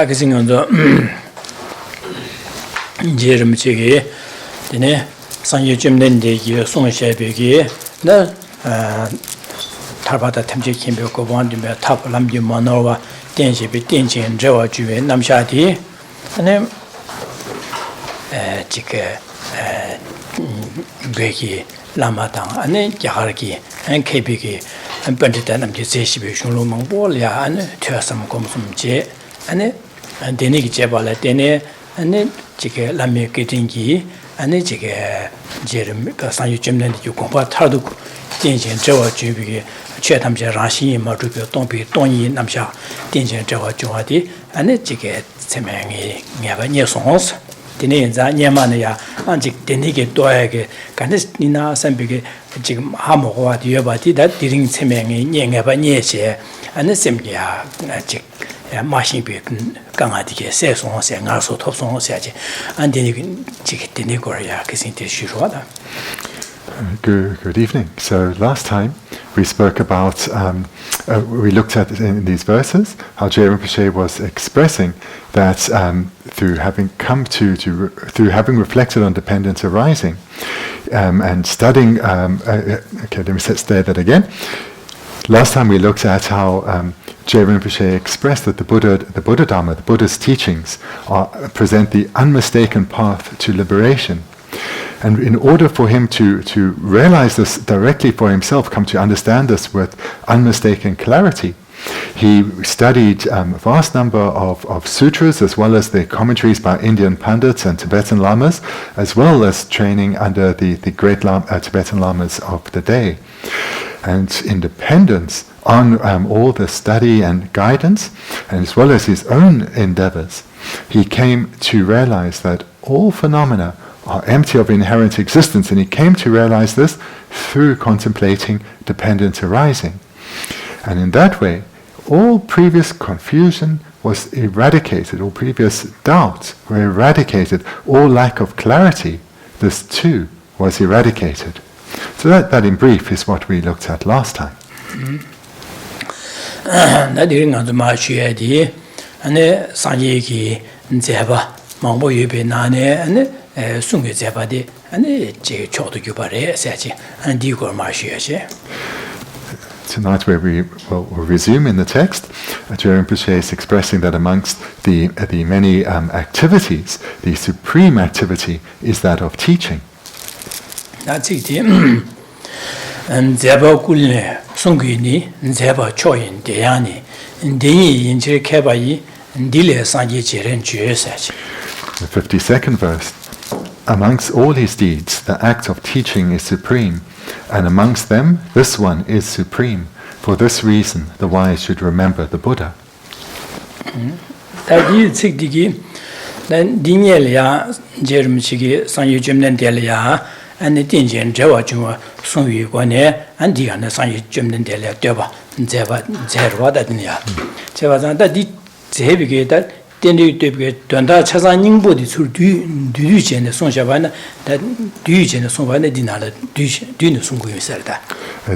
그 생각도 제름치기 되네. 상유점된 데기 송샤베기 나 타바다 탐지 김벽고 원dim에 탑 남기 만어와電子비電子 저와 주에 남샤디 아니 지게 베기 라마당 아니 야하기 NKB기 벤디고 남기 제시비 숑로망볼야 아니 퇴섬 검숨제 아니 데니기 제발에 데네 아니 지게 라미기 딩기 아니 지게 제름 그 상유점된 데 공부 타도電子 저와 주비기 최탐제 라시 마주교 동비 동이 남샤電子 저와 주와디 아니 지게 세명이 내가 녀송스 디네자 녀만이야 아직 데니게 도에게 간니나 선비게 지금 하모와 뒤에바디다 디링 세명이 녀가 녀세 아니 셈이야 아직 마신비 강아디게 세송세 나서 톱송세지 안 데니 지게 데니고야 그신테 쉬로다. Good evening. So last time we spoke about, we looked at in these verses how Geshe Rinpoche was expressing that through having through having reflected on dependence arising and studying. Okay, let me say that again. Last time we looked at how Geshe Rinpoche expressed that the Buddha Dharma, the Buddha's teachings, present the unmistaken path to liberation. And in order for him to realize this directly for himself, come to understand this with unmistaken clarity, he studied a vast number of sutras as well as the commentaries by Indian Pandits and Tibetan Lamas, as well as training under the great Tibetan Lamas of the day. And in dependence on all the study and guidance, and as well as his own endeavors, he came to realize that all phenomena are empty of inherent existence, and he came to realize this through contemplating dependence arising. And in that way, all previous confusion was eradicated, all previous doubts were eradicated, all lack of clarity, this too was eradicated. So that in brief is what we looked at last time. Sungwe zebadi ane je chodo gyubare sachi and digor marshiyashi. Tonight we will resume in the text. Geshe Rinpoche is expressing that amongst the many activities, the supreme activity is that of teaching. That's it. And zeba kulne sungwini zeba choyin deyani deyi yinjir kebayi dile sanje jeren juye sachi. The 52nd verse. Amongst all his deeds, the act of teaching is supreme, and amongst them, this one is supreme. For this reason, the wise should remember the Buddha. Bendigo Donda Chazaningbo di sur du Gene Tsongkhapa da du Gene Tsongkhapa dinala du Sunggu Serda.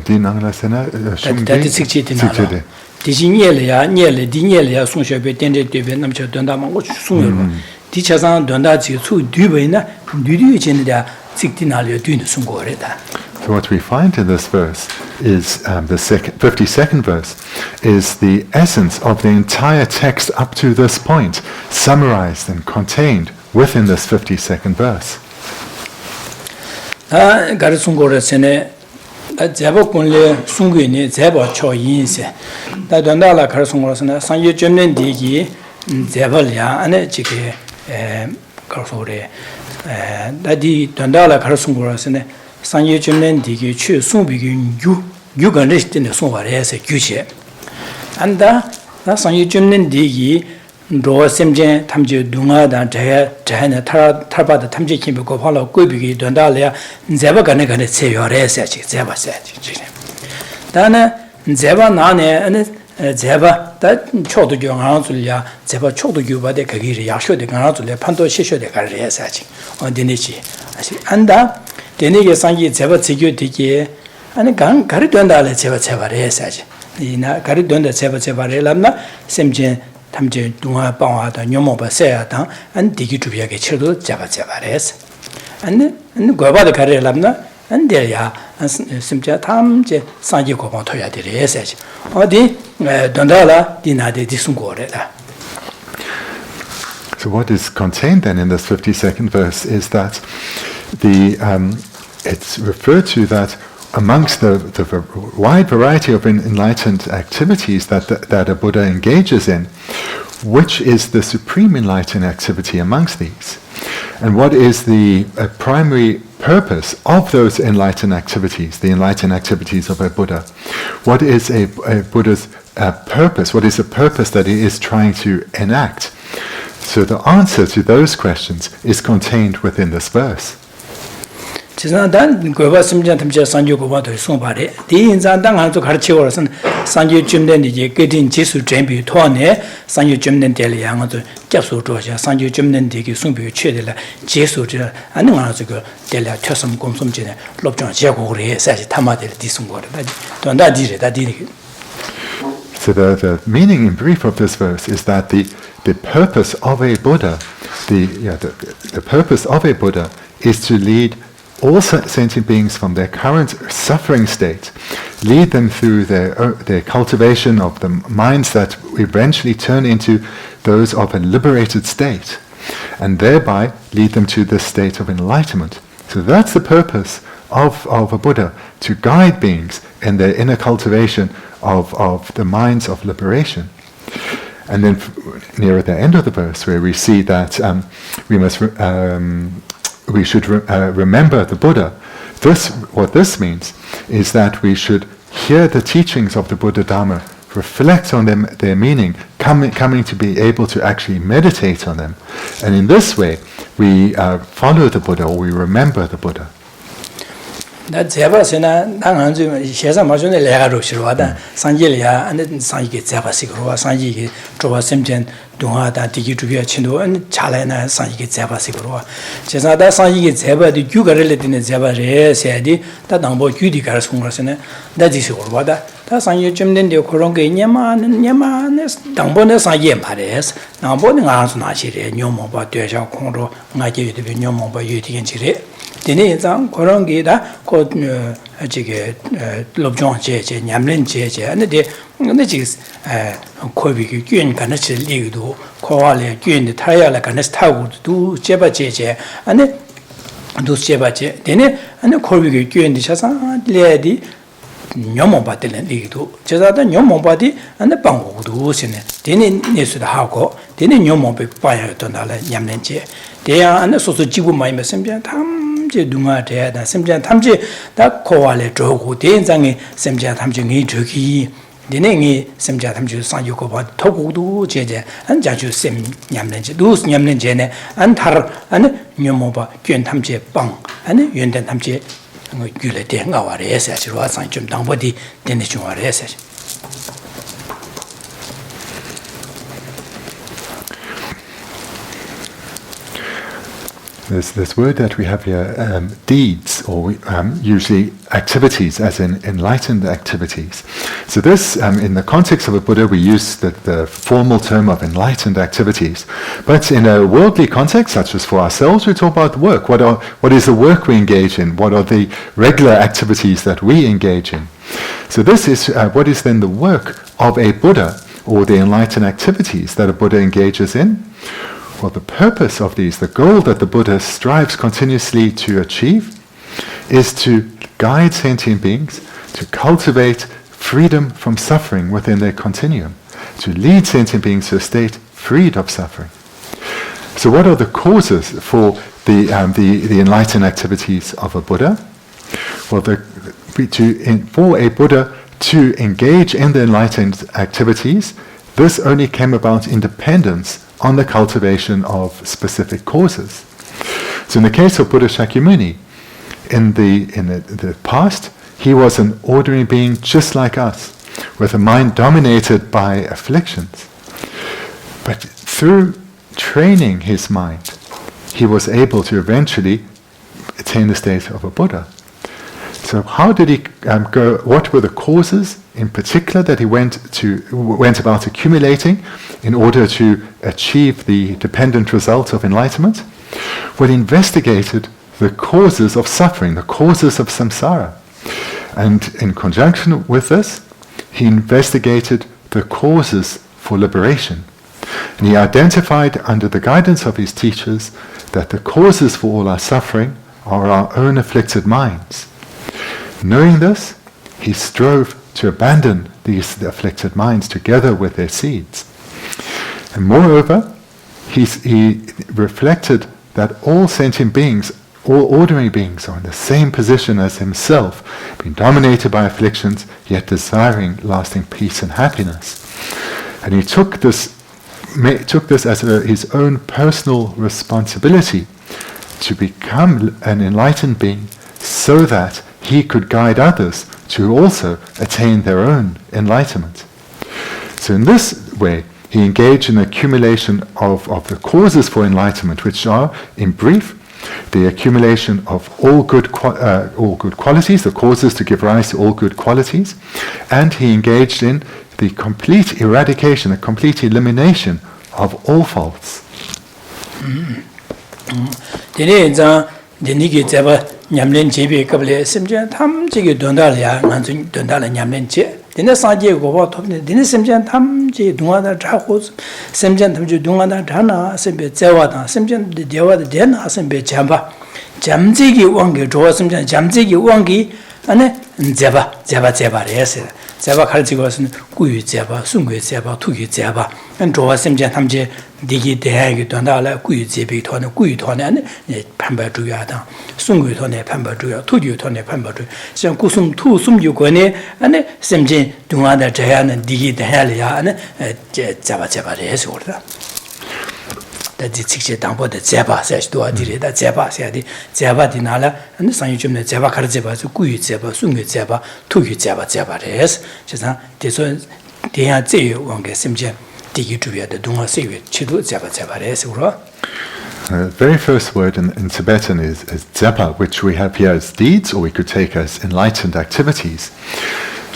Dinangla sena da tsikchi dinala. Dijinye ya nyele dinye ya Tsongkhapa dende de namcha Donda mango sungyo. Di Chazan Donda ji su du beina du Gene da tsik dinala du Sunggu reda. So what we find in this verse is the 52nd verse is the essence of the entire text up to this point, summarized and contained within this 52nd verse. 가르송고를 전에 제법 군례 숭귀니 제법 초인세. 다던다라 가르송고로서는 상여 점는 디기 제벌이야 안에 지게 가르소래 다디 던다라 가르송고로서는 상여 점는 디기 취 숭비기 유간을 때는 송화해서 규제 안다 나 상여 점는 디기 로semjen 탐지 둥아다 자야나 타바다 탐지 김고 팔로 꾸비기 된다려 제바 간에 세요래서지 제바세지 다나 제바 나네 아니 제바 다 초도 경황줄이야 제바 초도 교바데 거기를 약쇼데 강아줄에 판도 시쇼데 가르해서지 어디니지 아시 안다 되네게 상기 제바 지교 되게 아니 강 가르 된다래 제바래서지 이나 가르 된다 제바래람나 semjen 탐제 동아 방화다 녀모바 세야다 안 디기 주비하게 쳐도 자바레스 안 고바데 가레랍나 안데야 심자 탐제 상지 고방 토야 되레세지 어디 돈달라 디나데 디숭고레다. So what is contained then in this 52nd verse is that it's referred to that amongst the wide variety of enlightened activities that a Buddha engages in, which is the supreme enlightened activity amongst these? And what is the primary purpose of those enlightened activities, the enlightened activities of a Buddha? What is a Buddha's purpose? What is the purpose that he is trying to enact? So the answer to those questions is contained within this verse. 지난단 고바 심장 탐제 산주 고바도 송바레 디인잔당 한도 가르치고서는 산주 쯤된 이제 끝인 지수 준비 토안에 산주 쯤된 될 양도 접수 조사 산주 쯤된 되게 송비 최대라 지수저 아는 가서 그 될라 퇴섬 공솜진에 롭정 제고를 사실 탐마될 디송거를 돈다 디레다 디리. So the meaning in brief of this verse is that the purpose of a Buddha, the purpose of a Buddha is to lead all sentient beings from their current suffering state, lead them through their cultivation of the minds that eventually turn into those of a liberated state, and thereby lead them to the state of enlightenment. So that's the purpose of a Buddha, to guide beings in their inner cultivation of the minds of liberation. And then near at the end of the verse, where we see that we should remember the Buddha. What this means is that we should hear the teachings of the Buddha Dharma, reflect on them, their meaning, coming to be able to actually meditate on them. And in this way, we follow the Buddha, or we remember the Buddha. 나 제바세나 당한 좀 세상 마전에 레가로 싫어하다 산지리아 안에 산이게 제바시고 산지게 조바 셈전 동하다 디기 주비아 친도 안 잘해나 산이게 제바시고 제사다 산이게 제바디 규가를 되는 제바레 세디 다 당보 규디 가서 송거서네 나지시고 와다 다 산이 좀 된데 그런 게 냐마네 당보네 산이에 말해서 남보는 가서 나시래 녀모바 되셔 공로 나게 되비 녀모바 유디겐 지레 되네장 그런 게다 그 저게 롭종 제제 냠len 제제 근데 지금 코비기 균 가능치 리도 코알에 균이 타야라 가능치 타고도 제바 제제 아니 도 제바 제 되네 아니 코비기 균이 샤사 레디 녀모 받는 리도 제자다 녀모 받이 아니 방고도 시네 되네 내수도 하고 되네 녀모 배 봐야 된다라 냠len 제 대야 안에 소소 지구 많이 말씀면 탐제 누가 돼야다 심지어 탐제 다 코알에 조고 대장에 심지어 탐제이 저기 되네니 심지어 탐제 상유고 봐 토고도 제제 안 자주 심 냠는지 누스 냠는지네 안타르 아니 녀모바 괜 탐제 빵 아니 연된 탐제 뭐 귤에 대가 와래서 지로 상 좀 당보디 되네 좀 와래서 This word that we have here, deeds, or usually activities, as in enlightened activities. So this, in the context of a Buddha, we use the formal term of enlightened activities. But in a worldly context, such as for ourselves, we talk about work. What is the work we engage in? What are the regular activities that we engage in? So this is what is then the work of a Buddha, or the enlightened activities that a Buddha engages in? Well, the purpose of these, the goal that the Buddha strives continuously to achieve, is to guide sentient beings to cultivate freedom from suffering within their continuum, to lead sentient beings to a state freed of suffering. So what are the causes for the enlightened activities of a Buddha? Well, for a Buddha to engage in the enlightened activities, this only came about in dependence on the cultivation of specific causes. So in the case of Buddha Shakyamuni, in the past, he was an ordinary being just like us, with a mind dominated by afflictions. But through training his mind, he was able to eventually attain the state of a Buddha. So how did he go? What were the causes in particular that he went about accumulating in order to achieve the dependent result of enlightenment? Well, he investigated the causes of suffering, the causes of samsara. And in conjunction with this, he investigated the causes for liberation. And he identified, under the guidance of his teachers, that the causes for all our suffering are our own afflicted minds. Knowing this, he strove to abandon these afflicted minds together with their seeds. And moreover, he reflected that all sentient beings, all ordinary beings, are in the same position as himself, being dominated by afflictions, yet desiring lasting peace and happiness. And he took this as his own personal responsibility to become an enlightened being, so that he could guide others to also attain their own enlightenment. So in this way, he engaged in the accumulation of the causes for enlightenment, which are, in brief, the accumulation of all good qualities, the causes to give rise to all good qualities, and he engaged in the complete eradication, the complete elimination of all faults. Nyamlen Jibi Kable Simjan Tam Jigi Dondalia, Nanzun Dondala Nyamlen Je, Dina Sanji Goba Topne, Dina Simjan Tam Ji Dungada Jahos, Simjan Tamju Dungada Jana, Simbe Zawada, Simjan the Dewa the Den, Asimbe Jamba, Jamzigi Wangi, Joa Simjan, Jamzigi Wangi, and Zeba, yes. Zeba Kalzigos, Guyu Zeba, Sungu Zeba, Tugi Zeba, and Joa Simjan Tamje, Digi Dehag Dondala, Guyu Zebi Tone, Guyu Tone, and Pamba Juyada, Sungu Tone, Pamba Juya, Tuju Tone, Pamba Ju, Sam Kusum, Tu Sum Yugone, and Simjin, Dungada Jayan, and Digi Dehalia, and Zeba, yes, order. That the 60 Dambo, the Zeba says to Adiri, that Zeba said, Zeba Dinala, and the Sanjum, the Zeba Karzeba, Guyu Zeba, Sungu Zeba, Tuju Zeba, yes. Just this one, they had Zay, one get Simjin, Digi Juya, the Dunga Sevi, Chidu Zeba, yes, or. The very first word in Tibetan is Zepa, which we have here as deeds, or we could take as enlightened activities.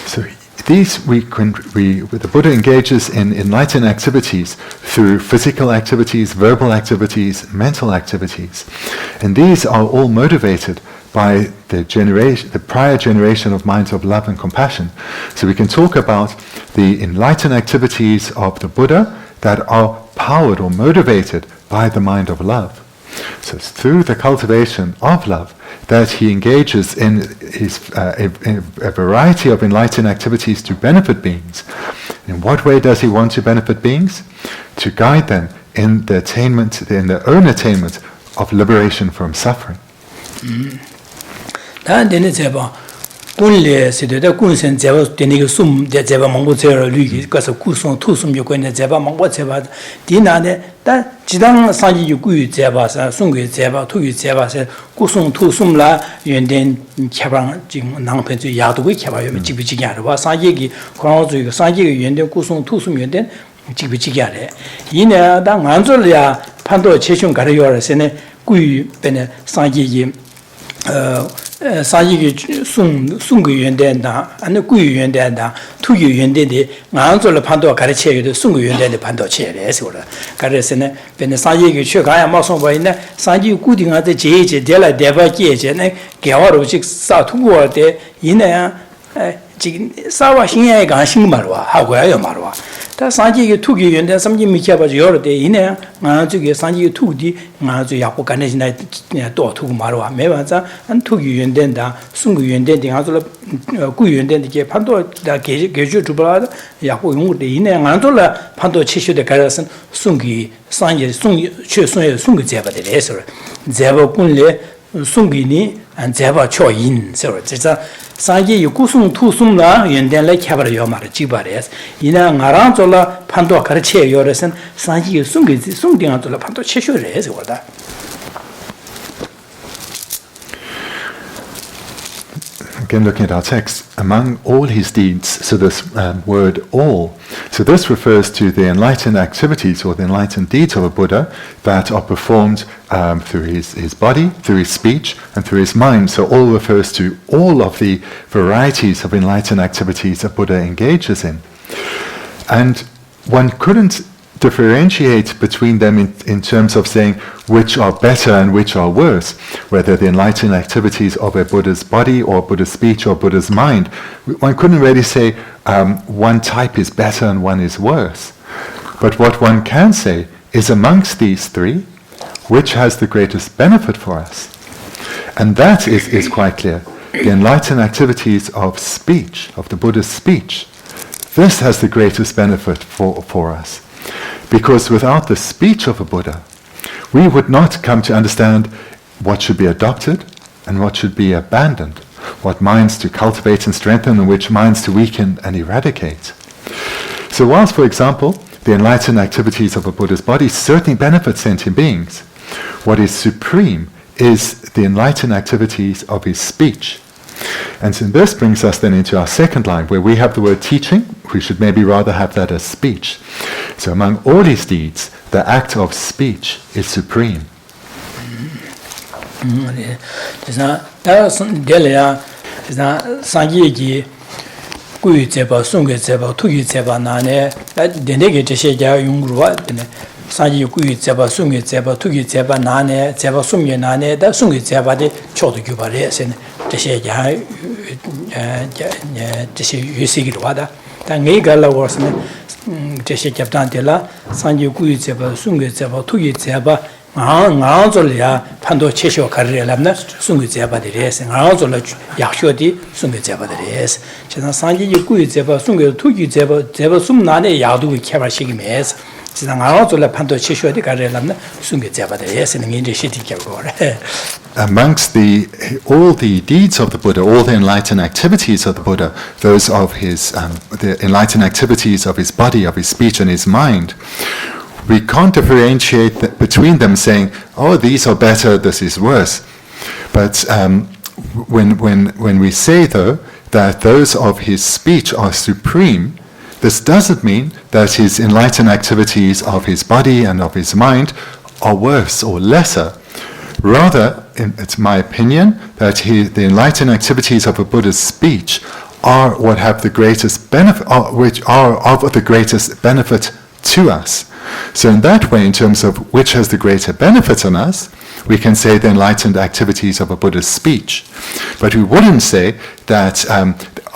So these the Buddha engages in enlightened activities through physical activities, verbal activities, mental activities, and these are all motivated by the prior generation of minds of love and compassion. So we can talk about the enlightened activities of the Buddha that are powered or motivated by the mind of love. So it's through the cultivation of love that he engages in a variety of enlightened activities to benefit beings. In what way does he want to benefit beings? To guide them in their own attainment of liberation from suffering. Kunle se de kunsen zeba deniga sum de zeba mangbo zera lui ka sa kusong tu sum yo kwen zeba mangbo zeba dina ne da jidang sanji yu gu zeba sa sung gu zeba tu yu zeba sa kusong tu sum la yuan den khabang jing nang pen zu ya du gu khaba yo ji bi ji ya ba sanji gi kwang zu yu sanji gi yuan den kusong tu sum yuan den ji bi ji ya le yin ne da ngan zu le ya pan do che shung ga le yo le se ne gu yu ben sanji gi 사이기 숭숭의 연대다 아니 구의 연대다 투의 연대데 안절을 판도 가르쳐야도 숭의 연대데 판도 쳐야래서 그래서는 변에 사이기 최가야 마송 보이네 사이 구딩한테 제제 될라 대바 제제네 개화로식 사투고데 이내야 지금 사와 신야에 관심 말와 하고요 말와 다 사지기 투기 연대 삼지 미켜봐지 여러 때 이내 아주게 사지기 투디 아주 약고 간내지나 또 투고 말와 매반자 안 투기 연대다 순구 연대 등 아주 구 연대게 판도다 개주 주불아 약고 용데 이내 안돌라 판도 치슈데 가라선 순기 산제 순 최순의 순기 제바데래서 제바 군래 순기니 안 제바 초인 저 진짜 사기 유구숭 투숭라 연대래 캬바려 말을 지바래스 이나 나랑 졸라 판도 가르쳐 요래선 사기 숭기 숭딩한 졸라 판도 치쇼래서 그러다. again looking at our text, among all his deeds, so this word all, so this refers to the enlightened activities or the enlightened deeds of a Buddha that are performed through his body, through his speech, and through his mind. So all refers to all of the varieties of enlightened activities a Buddha engages in. And one couldn't differentiate between them in terms of saying which are better and which are worse, whether the enlightened activities of a Buddha's body or Buddha's speech or Buddha's mind. One couldn't really say one type is better and one is worse. But what one can say is amongst these three, which has the greatest benefit for us? And that is quite clear. The enlightened activities of speech, of the Buddha's speech, this has the greatest benefit for us. Because without the speech of a Buddha, we would not come to understand what should be adopted and what should be abandoned, what minds to cultivate and strengthen and which minds to weaken and eradicate. So whilst, for example, the enlightened activities of a Buddha's body certainly benefit sentient beings, what is supreme is the enlightened activities of his speech. And so this brings us then into our second line, where we have the word teaching. We should maybe rather have that as speech. So among all his deeds, the act of speech is supreme. 산지 구이 제바 숭게 제바 투기 제바 나네 제바 숭게 나네 다 숭게 제바데 초도 규바레스네 제시야 제시 유시기로 하다 당에 갈라워스네 제시 잡단텔라 산지 구이 제바 숭게 제바 투기 제바 나나절이야 판도 체쇼 가르려면 숭게 제바데레스 나나절 약쇼디 숭게 제바데레스 제가 산지 구이 제바 숭게 투기 제바 제바 숨 나네 야도 개발시기메스 Amongst all the deeds of the Buddha, all the enlightened activities of the Buddha, those of his the enlightened activities of his body, of his speech and his mind, we can't differentiate between them saying, oh, these are better, this is worse. But when we say, though, that those of his speech are supreme, this doesn't mean that his enlightened activities of his body and of his mind are worse or lesser. Rather, it's my opinion that the enlightened activities of a Buddha's speech are what have the greatest benefit, which are of the greatest benefit to us. So in that way, in terms of which has the greater benefit on us, we can say the enlightened activities of a Buddha's speech. But we wouldn't say that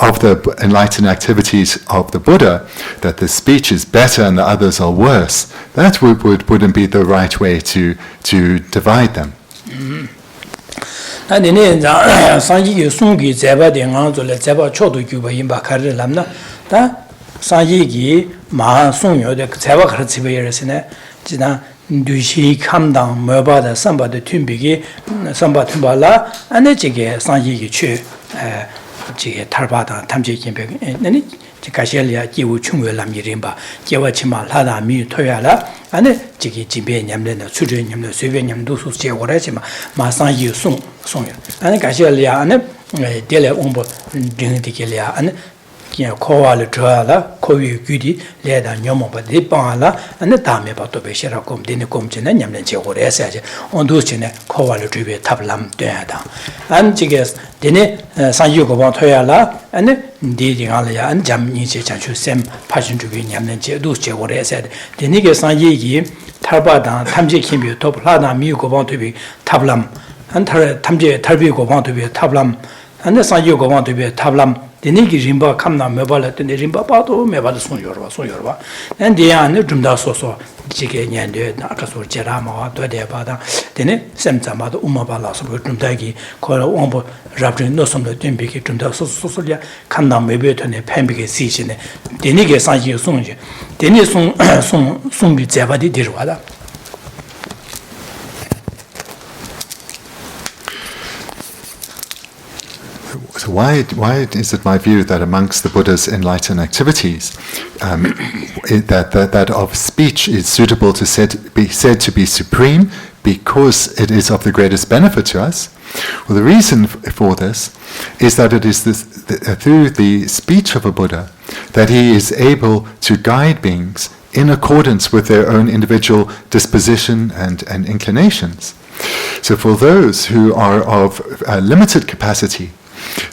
of the enlightened activities of the Buddha, that the speech is better and the others are worse. That wouldn't be the right way to divide them. Dushi kamdang mobada samba de tumbigi samba tumbala ane jige sanji gi chu jige tarbada tamje kimbe nani jikashelia jiwu chungwe lam yirimba jewa chima lada mi toyala ane jige jimbe nyamle na chuje nyamle sube nyamdu su je ora chima ma sanji sung ane kashelia ane dele umbo dingdikelia ane kowa le joala kowi gudi le da nyomo ba de pala ane dame ba to be shera kom de ne kom chene nyamle che gore sa je ondu chene kowa le jube tablam de da an jiges de ne sanju go ba thoya la ane de de ga le ya an jam ni che cha chu sem pa shin jube nyamle che du che gore sa de ne ge sanji gi tarba da tamje kim bi to la da mi go ba to be tablam an tar tamje tarbi go ba to be tablam ane sanju go ba to be tablam Denigi rimba kamna mebala tene rimba pato mebala son yorba and the an jumda so jige nyande na kaso jerama do de bada tene semzama do umabala so jumdagi ko ombo rabrin no som de timbiki jumda so ya kamna mebe tene pembike sijine denige sanji sonje deni son bi jabadi dirwada. So why is it my view that amongst the Buddha's enlightened activities, that of speech is suitable to be said to be supreme because it is of the greatest benefit to us? Well, the reason for this is that it is through the speech of a Buddha that he is able to guide beings in accordance with their own individual disposition and inclinations. So for those who are of limited capacity,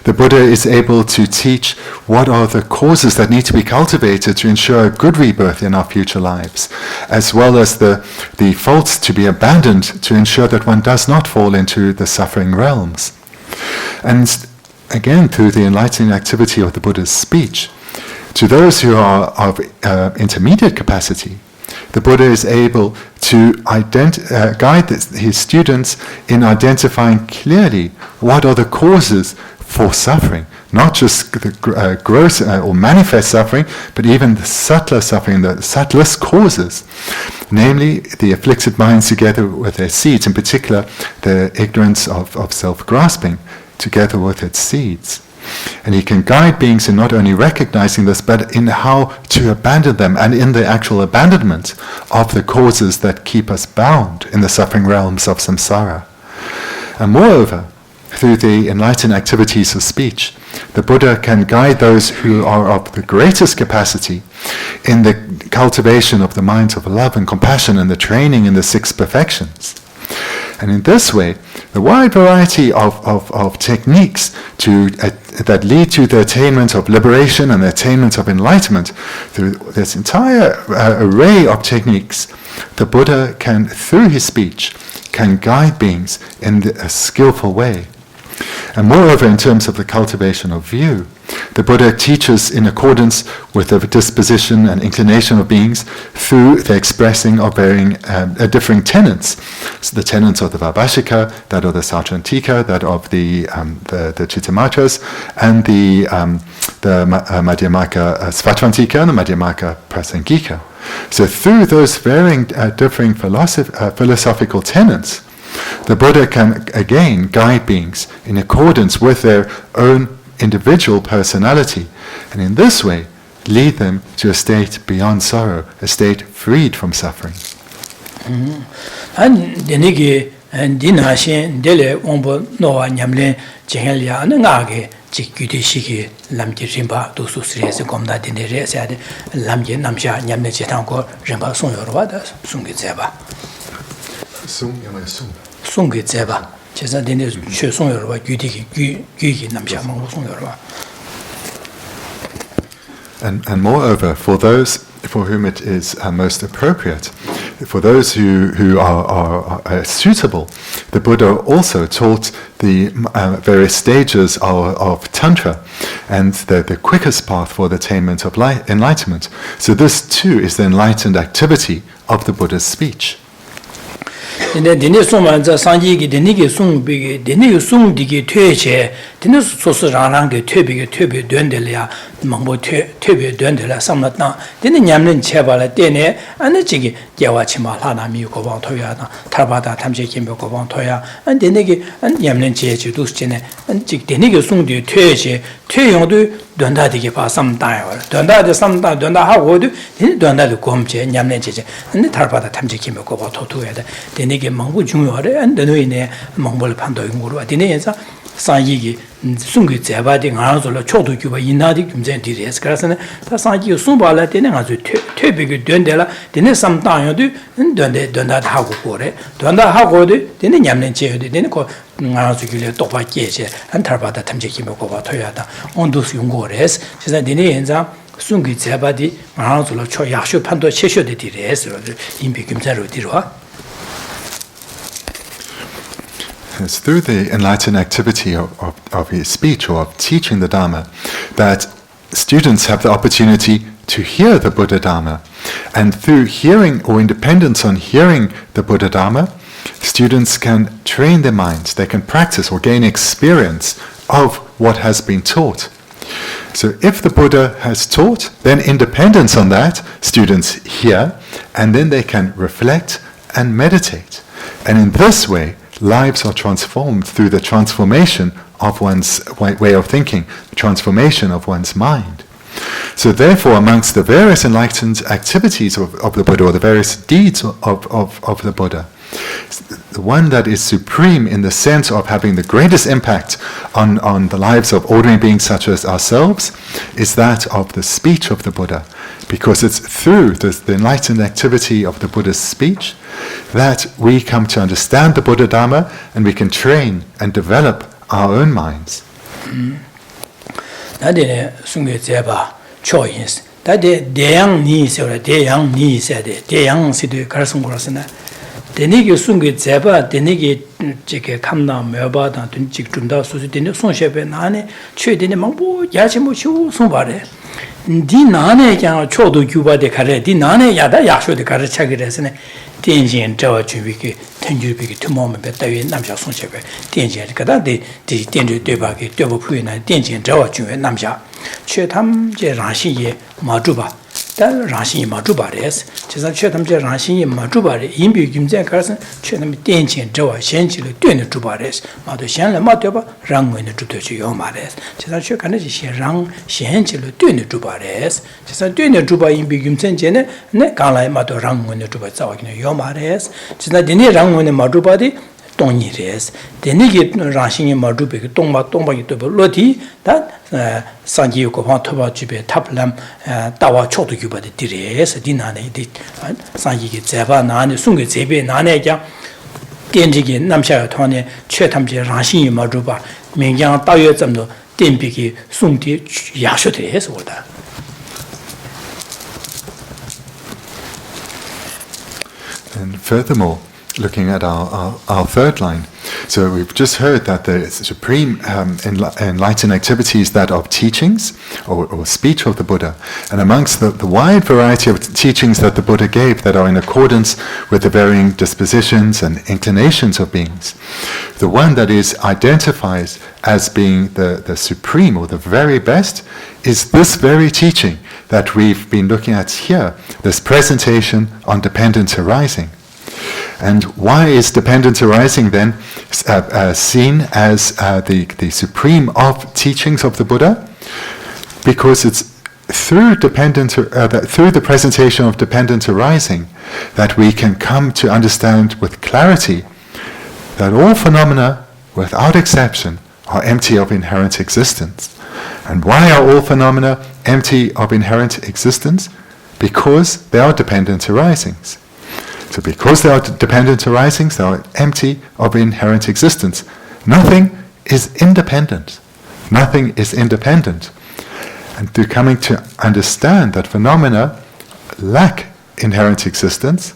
the Buddha is able to teach what are the causes that need to be cultivated to ensure a good rebirth in our future lives, as well as the faults to be abandoned to ensure that one does not fall into the suffering realms. And again, through the enlightening activity of the Buddha's speech, to those who are of intermediate capacity, the Buddha is able to guide his students in identifying clearly what are the causes for suffering, not just the gross or manifest suffering, but even the subtler suffering, the subtlest causes, namely the afflicted minds together with their seeds, in particular the ignorance of self-grasping together with its seeds. And he can guide beings in not only recognizing this, but in how to abandon them, and in the actual abandonment of the causes that keep us bound in the suffering realms of samsara. And moreover, through the enlightened activities of speech, the Buddha can guide those who are of the greatest capacity in the cultivation of the minds of love and compassion and the training in the 6 perfections. And in this way, the wide variety of techniques that lead to the attainment of liberation and the attainment of enlightenment, through this entire array of techniques, the Buddha can, through his speech, can guide beings in a skillful way. And moreover, in terms of the cultivation of view, the Buddha teaches in accordance with the disposition and inclination of beings through the expressing of differing tenets. So the tenets of the Vaibhashika, that of the Sautrantika, that of the Chittamatras, and the Madhyamaka Svatrantika and the Madhyamaka Prasangika. So through those varying differing philosophical tenets, the Buddha can again guide beings in accordance with their own individual personality, and in this way lead them to a state beyond sorrow, a state freed from suffering. And moreover, for those for whom it is most appropriate, for those who are suitable, the Buddha also taught the various stages of Tantra and the quickest path for the attainment of enlightenment. So this too is the enlightened activity of the Buddha's speech. Dene soma za sanji gi dene gi sung bi dene gi sung digi tweche dene sosu rang ge twebe döndele ya mangbo twebe döndele samlat na dene nyamlen cheba la dene ane jigi gyawa chima la na mi ko bang toya na tarbada tamje kimbe ko bang toya an dene gi an nyamlen che ju dus chene an jig dene gi sung di tweche tweyong du dönda digi ba sam da ya dönda de sam da dönda ha go du dene dönda de gomje nyamlen che ane tarbada tamje kimbe ko ba toya da dene 망부 중요하래 안 되네 망벌 판도인 거로 되네서 산이기 숭기 제바디 가서로 초도 규바 인나디 금전디레스 그래서 다 산이 숭발라 되는 아주 퇴비게 된데라 되네 삼당여도 된다 하고 거래 된다 하고도 되네 냠는 제여도 되네 거 가서 길에 똑바뀌게 한 달바다 탐지기 먹고 봐 토야다 온도스 용거레스 그래서 되네 현장 숭기 제바디 가서로 초 약쇼 판도 체쇼데 디레스 임비 금자로 디로와. It's through the enlightened activity of his speech or of teaching the Dharma that students have the opportunity to hear the Buddha Dharma. And through hearing or in dependence on hearing the Buddha Dharma, students can train their minds, they can practice or gain experience of what has been taught. So if the Buddha has taught, then in dependence on that, students hear, and then they can reflect and meditate. And in this way, lives are transformed through the transformation of one's way of thinking, the transformation of one's mind. So therefore, amongst the various enlightened activities of the Buddha, or the various deeds of the Buddha, The one that is supreme in the sense of having the greatest impact on the lives of ordinary beings such as ourselves is that of the speech of the Buddha, because it's through the enlightened activity of the Buddha's speech that we come to understand the Buddha Dharma and we can train and develop our own minds. Bendigo sungi zeba, Bendigo jike kamna meba dan tun jik jumda susu dene songshebe nane chue dene mangbo yachi mo chu songbare. Di nane kyang chodo gyuba de kare, di nane yada yaksho de kare chagiresne tenjin zhawa chubiki tenjubiki tumome be tawe namsha songshebe tenjin kada de tenju deba ki deba puye na tenjin zhawa chube namsha chue tam je rangxin ye ma zhuba. 다 라신이 마주바레스 제가 최담제 라신이 마주바레 인비 김제 가서 최담 땡진 저와 현실을 되는 주바레스 마도 현래 마도바 랑원의 주도지 요 말레스 제가 최간에 랑 현실을 되는 주바레스 제가 되는 주바 인비 김전제네 네 간라에 마도 랑원의 주바 자와기는 요 말레스 제가 되는 랑원의 마주바디 동이레스 되니게 라신이 마주베 동바기 또 로디 다 산지요 고방 토바 집에 탑람 따와 초도 규바데 디레스 디나네 디 산지게 제바 나네 숭게 제베 나네자 덴지게 남샤 토네 최탐제 라신이 마주바 명장 다여 점도 덴비기 숭디 야쇼데스 오다. And furthermore, looking at our third line, so we've just heard that the supreme enlightened activities that of teachings or speech of the Buddha, and amongst the wide variety of teachings that the Buddha gave that are in accordance with the varying dispositions and inclinations of beings, the one that is identified as being the supreme or the very best is this very teaching that we've been looking at here, this presentation on dependence arising. And why is dependence arising then seen as the supreme of teachings of the Buddha? Because it's through through the presentation of dependence arising that we can come to understand with clarity that all phenomena, without exception, are empty of inherent existence. And why are all phenomena empty of inherent existence? Because they are dependent arisings. So because they are dependent arisings, they are empty of inherent existence. Nothing is independent. Nothing is independent. And through coming to understand that phenomena lack inherent existence,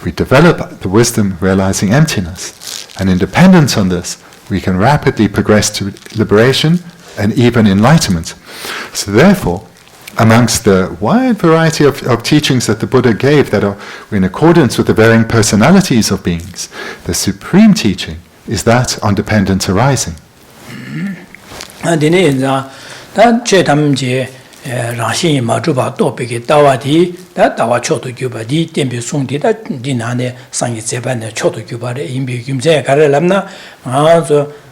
we develop the wisdom realizing emptiness. And in dependence on this, we can rapidly progress to liberation and even enlightenment. So therefore, amongst the wide variety of teachings that the Buddha gave that are in accordance with the varying personalities of beings, the supreme teaching is that on dependence arising. Rashi Majuba topic Dawadi, that Dawa Choto Cubadi, Tembi Sundi, that Dinane, Sangi Zeban, Choto Cubari, Imbi Gimze, Karalamna,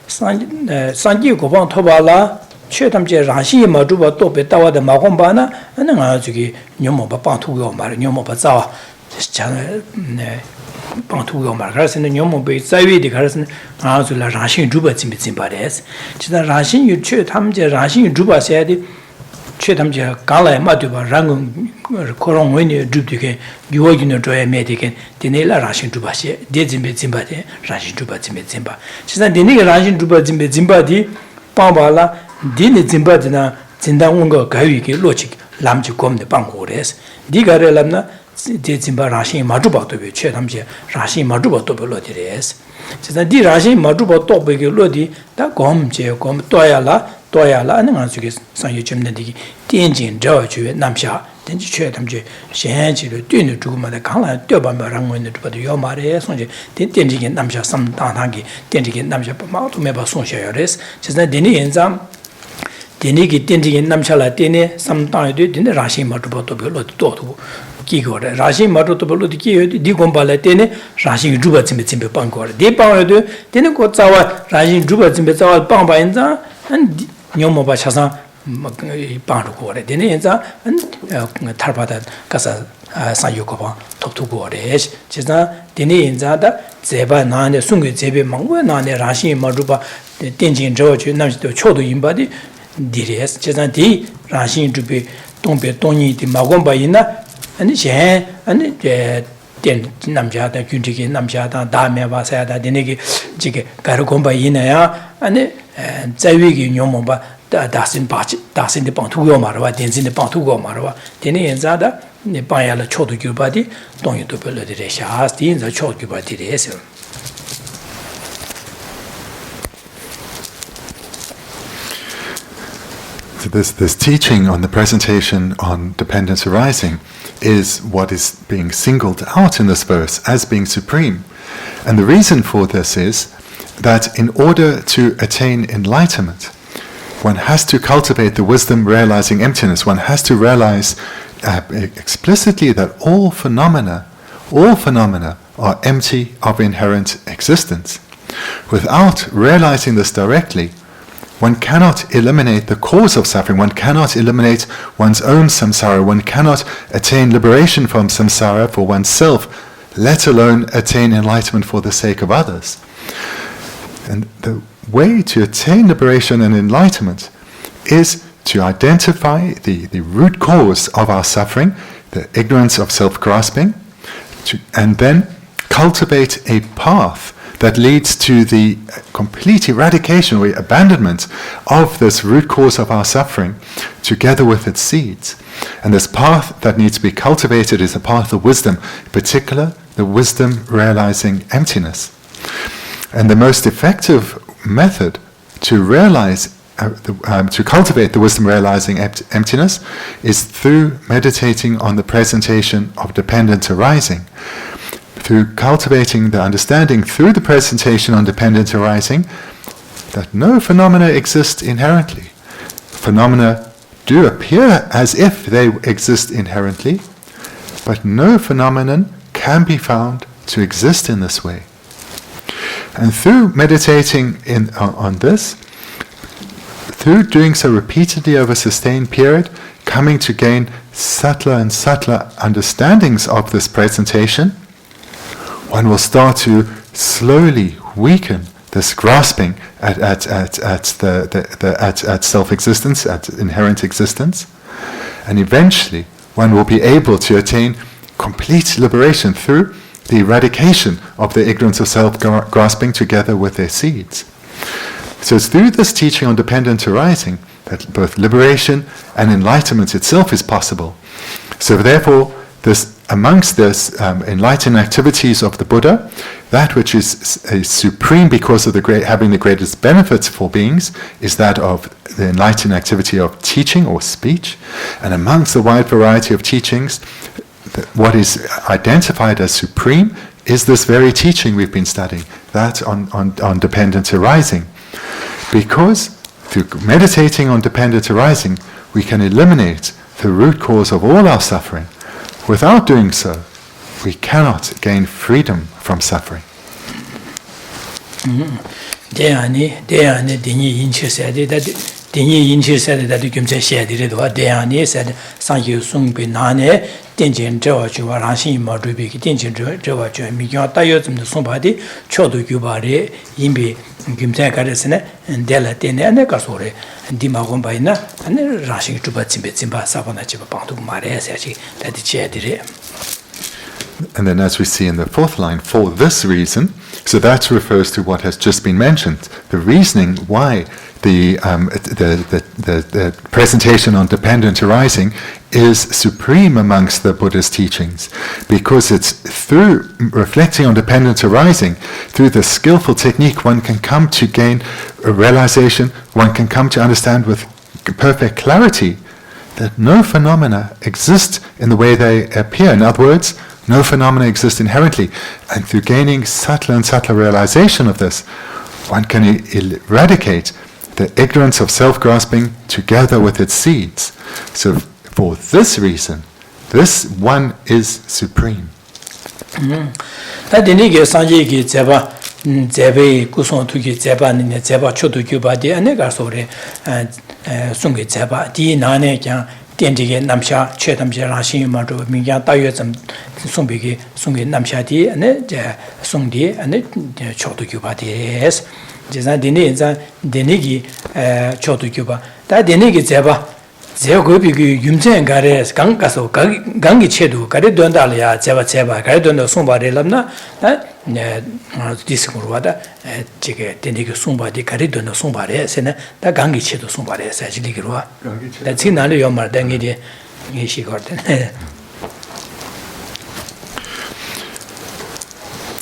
Sangi Goban Tobala, Chetamje Rashi Majuba topic Dawa the Magombana, and Nazuki, Nyomo Bantu Yomar, Nyomo Bazawa, Bantu Yomar, and the Nyomo Bay Zavi, the Carson, Azula Rashi Juba Zimbades. Chita Rashi, you Chetamje Rashi Juba said. 최담제 갈라에 맞도바 랑은 코롱 원이 줍디게 유어기는 줘야 메디게 디네라 라신 주바시 데짐베 짐바데 라신 주바 짐베 짐바 진짜 디네게 라신 주바 짐베 짐바디 빵발라 디네 짐바드나 진당 온거 가위게 로직 람지 곰데 빵고레스 디가레람나 데 짐바 라신 마주바도베 최담제 라신 마주바도베 로디레스 진짜 디 라신 마주바도베게 로디 다 곰제 곰 또야라 도야라 하는 가지고 상유 점내기 땡진 저주에 남샤 땡지 최 담지 현지를 뛰는 주고마다 강라 뛰어봐면 원의 주바도 요 말에 손제 땡진게 남샤 삼당하기 땡진게 남샤 마도 매바 손셔야레스 진짜 되니 인자 되니기 땡진게 남샤라 되니 삼당에도 되니 라시 마도도 별로 또도 기거래 라시 마도도 별로 기여 디곰발에 되니 라시 주바 짐베 빵거래 디빵에도 되니 고자와 라시 주바 짐베 자와 빵바인자 한 녀모바 차상 빵도 거래 되네 인자 탈바다 가서 상유고방 톱투고래 지자 데니 인자다 제바 나네 숭게 제베 망고 나네 라시 마루바 땡진 저주 남지도 초도 인바디 디레스 지자디 라시 주베 동베 동이디 마곤바이나 아니 제 아니 제 된 남자다 균지기 남자다 다음에 봐서야다 되네기 지게 가르곰바이나야 아니 자위기 뇽모바 다신 바치 다신데 방투고 말와 된진데 방투고 말와 되네 인자다 네 바야라 초도 규바디 동이도 별로들에 샤스디 인자 초도 규바디레스 So this teaching on the presentation on dependence arising is what is being singled out in this verse as being supreme. And the reason for this is that in order to attain enlightenment, one has to cultivate the wisdom realizing emptiness. One has to realize explicitly that all phenomena are empty of inherent existence. Without realizing this directly, one cannot eliminate the cause of suffering, one cannot eliminate one's own samsara, one cannot attain liberation from samsara for oneself, let alone attain enlightenment for the sake of others. And the way to attain liberation and enlightenment is to identify the root cause of our suffering, the ignorance of self-grasping, and then cultivate a path that leads to the complete eradication or abandonment of this root cause of our suffering together with its seeds. And this path that needs to be cultivated is the path of wisdom, in particular the wisdom realizing emptiness. And the most effective method to realize to cultivate the wisdom realizing emptiness is through meditating on the presentation of dependent arising. Through cultivating the understanding through the presentation on dependent arising that no phenomena exist inherently. Phenomena do appear as if they exist inherently, but no phenomenon can be found to exist in this way. And through meditating on this, through doing so repeatedly over a sustained period, coming to gain subtler and subtler understandings of this presentation, one will start to slowly weaken this grasping at self-existence, at inherent existence, and eventually one will be able to attain complete liberation through the eradication of the ignorance of self-grasping together with their seeds. So it's through this teaching on dependent arising that both liberation and enlightenment itself is possible. So therefore, amongst this enlightened activities of the Buddha, that which is supreme because of having the greatest benefits for beings is that of the enlightened activity of teaching or speech. And amongst the wide variety of teachings, what is identified as supreme is this very teaching we've been studying, that on dependent arising. Because through meditating on dependent arising, we can eliminate the root cause of all our suffering. Without doing so, we cannot gain freedom from suffering. And then as we see in the fourth line, for this reason, so that refers to what has just been mentioned, the reasoning why the presentation on dependent arising is supreme amongst the Buddha's teachings, because it's through reflecting on dependent arising, through the skillful technique, one can come to gain a realization, one can come to understand with perfect clarity that no phenomena exist in the way they appear. In other words, no phenomena exist inherently. And through gaining subtler and subtler realization of this, one can eradicate the ignorance of self-grasping together with its seeds. So for this reason, this one is supreme. 제베 구송 투기 제바는 제바 초도 규바디 안에가 소리 송게 제바 디 나네 그냥 Tendige Namsha, Chetamja Rashin Mato, Minga Tayuam Sumbigi, Sungi Namshati, and Sungdi, and Choto Cuba. Yes, Dini, Denigi, Choto Cuba. That Denigi Zeba. Zeogobi Yumsen Gares, Gangaso, Gangi Chedu, Garidondalia, Zeva, Garidon Sumba de Lamna, this Kurwada, Tendigo Sumba, the Garidon Sumba, the Gangi Chedu Sumba, says Ligua. That's in Ali Yomar Dangi, she got.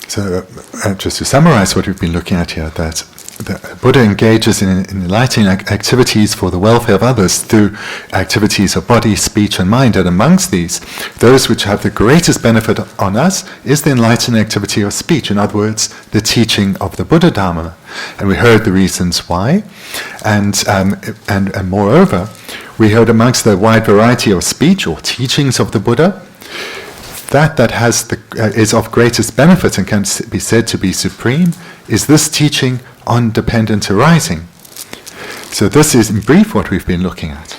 So, just to summarize what we've been looking at here, that the Buddha engages in enlightening activities for the welfare of others through activities of body, speech, and mind. And amongst these, those which have the greatest benefit on us is the enlightening activity of speech. In other words, the teaching of the Buddha Dharma. And we heard the reasons why. And moreover, we heard amongst the wide variety of speech or teachings of the Buddha, that has is of greatest benefit and can be said to be supreme is this teaching on dependent arising. So this is in brief what we've been looking at.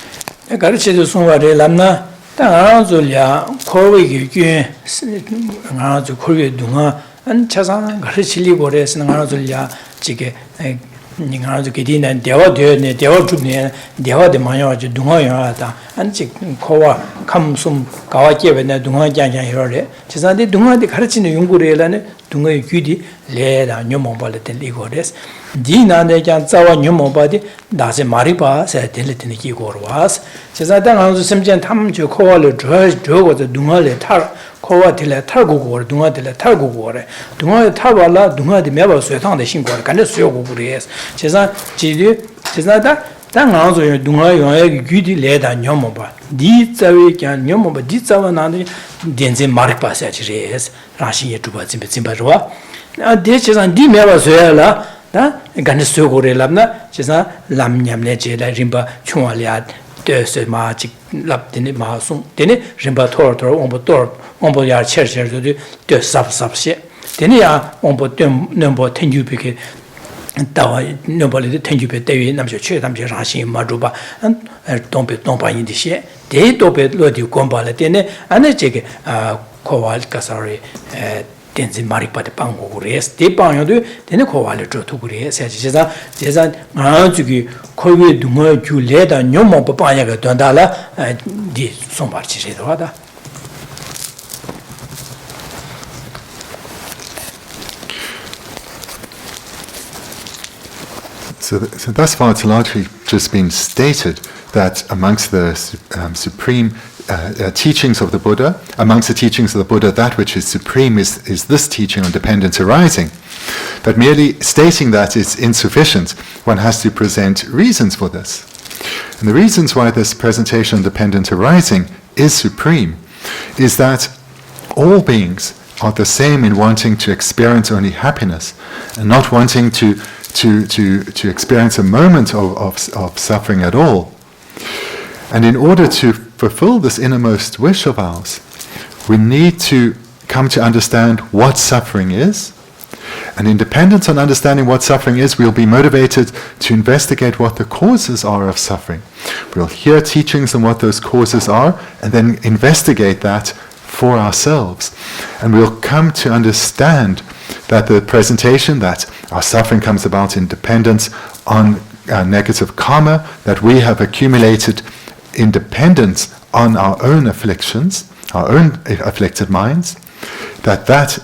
Ningazu Kidina, Dewa de Dewa Jubne, Dewa de Maya, Dunga, and Kowa, come some Kawaki, and Dunga Jan Hore, Chizandi Dunga, the Karachin Yungurelane, Dunga Gudi, Leda, Numobal, and Ligores, Dina, the Janzawa Numobadi, Daze Maripa, said Delitiniki was, Chizadan, Simjan Tam, Jokoa, Joe, the Dunga, Tar. Kowa tila targu gore, dunga tila targu gore. Dunga tarwala, dunga di meba suetan de shingore, kande suyo gugures. Chesa, chesa da nganzo yo dunga yo gyudi leda nyomoba. Di tsawe kya nyomoba, di tsawa nande denze marikpa sa chires. Rashi ye tuba zimba rwa. De chesa di meba suela, da kande suyo gore labna, chesa lam nyamle che la rimba chungwa liya. Ma lap dini ma sung dini rimba tor ombo yar cher de sap she dini ya ombo nombo tenju pike dawa nombo le tenju pe dewi namsho che damje rashi ma ruba dompa yin di she de dope lo di gomba le dini ane jege kowal kasari tenzi marikpa de pango gures de pangyo de dene kowale jo to gures jeza ma jugi kowe dunga ju leda nyomo pa ya ga dondala di sombar chi se da. So thus far it's largely just been stated that amongst the supreme teachings of the Buddha, amongst the teachings of the Buddha, that which is supreme is this teaching on dependent arising. But merely stating that is insufficient. One has to present reasons for this. And the reasons why this presentation on dependent arising is supreme is that all beings are the same in wanting to experience only happiness and not wanting to experience a moment of suffering at all. And in order to fulfill this innermost wish of ours, we need to come to understand what suffering is. And in dependence on understanding what suffering is, we'll be motivated to investigate what the causes are of suffering. We'll hear teachings on what those causes are, and then investigate that for ourselves. And we'll come to understand that the presentation that our suffering comes about in dependence on negative karma that we have accumulated in dependence on our own afflictions, our own afflicted minds, that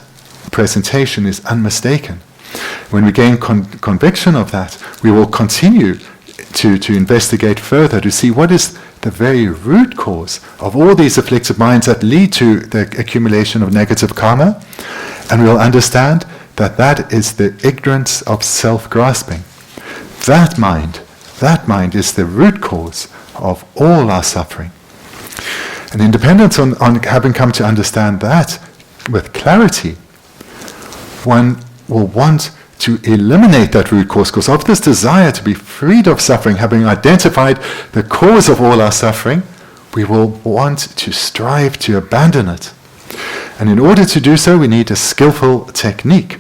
presentation is unmistaken. When we gain conviction of that, we will continue to investigate further to see what is the very root cause of all these afflicted minds that lead to the accumulation of negative karma, and we'll understand that is the ignorance of self-grasping. That mind is the root cause of all our suffering. And in dependence on having come to understand that with clarity, one will want to eliminate that root cause, because of this desire to be freed of suffering, having identified the cause of all our suffering, we will want to strive to abandon it. And in order to do so, we need a skillful technique.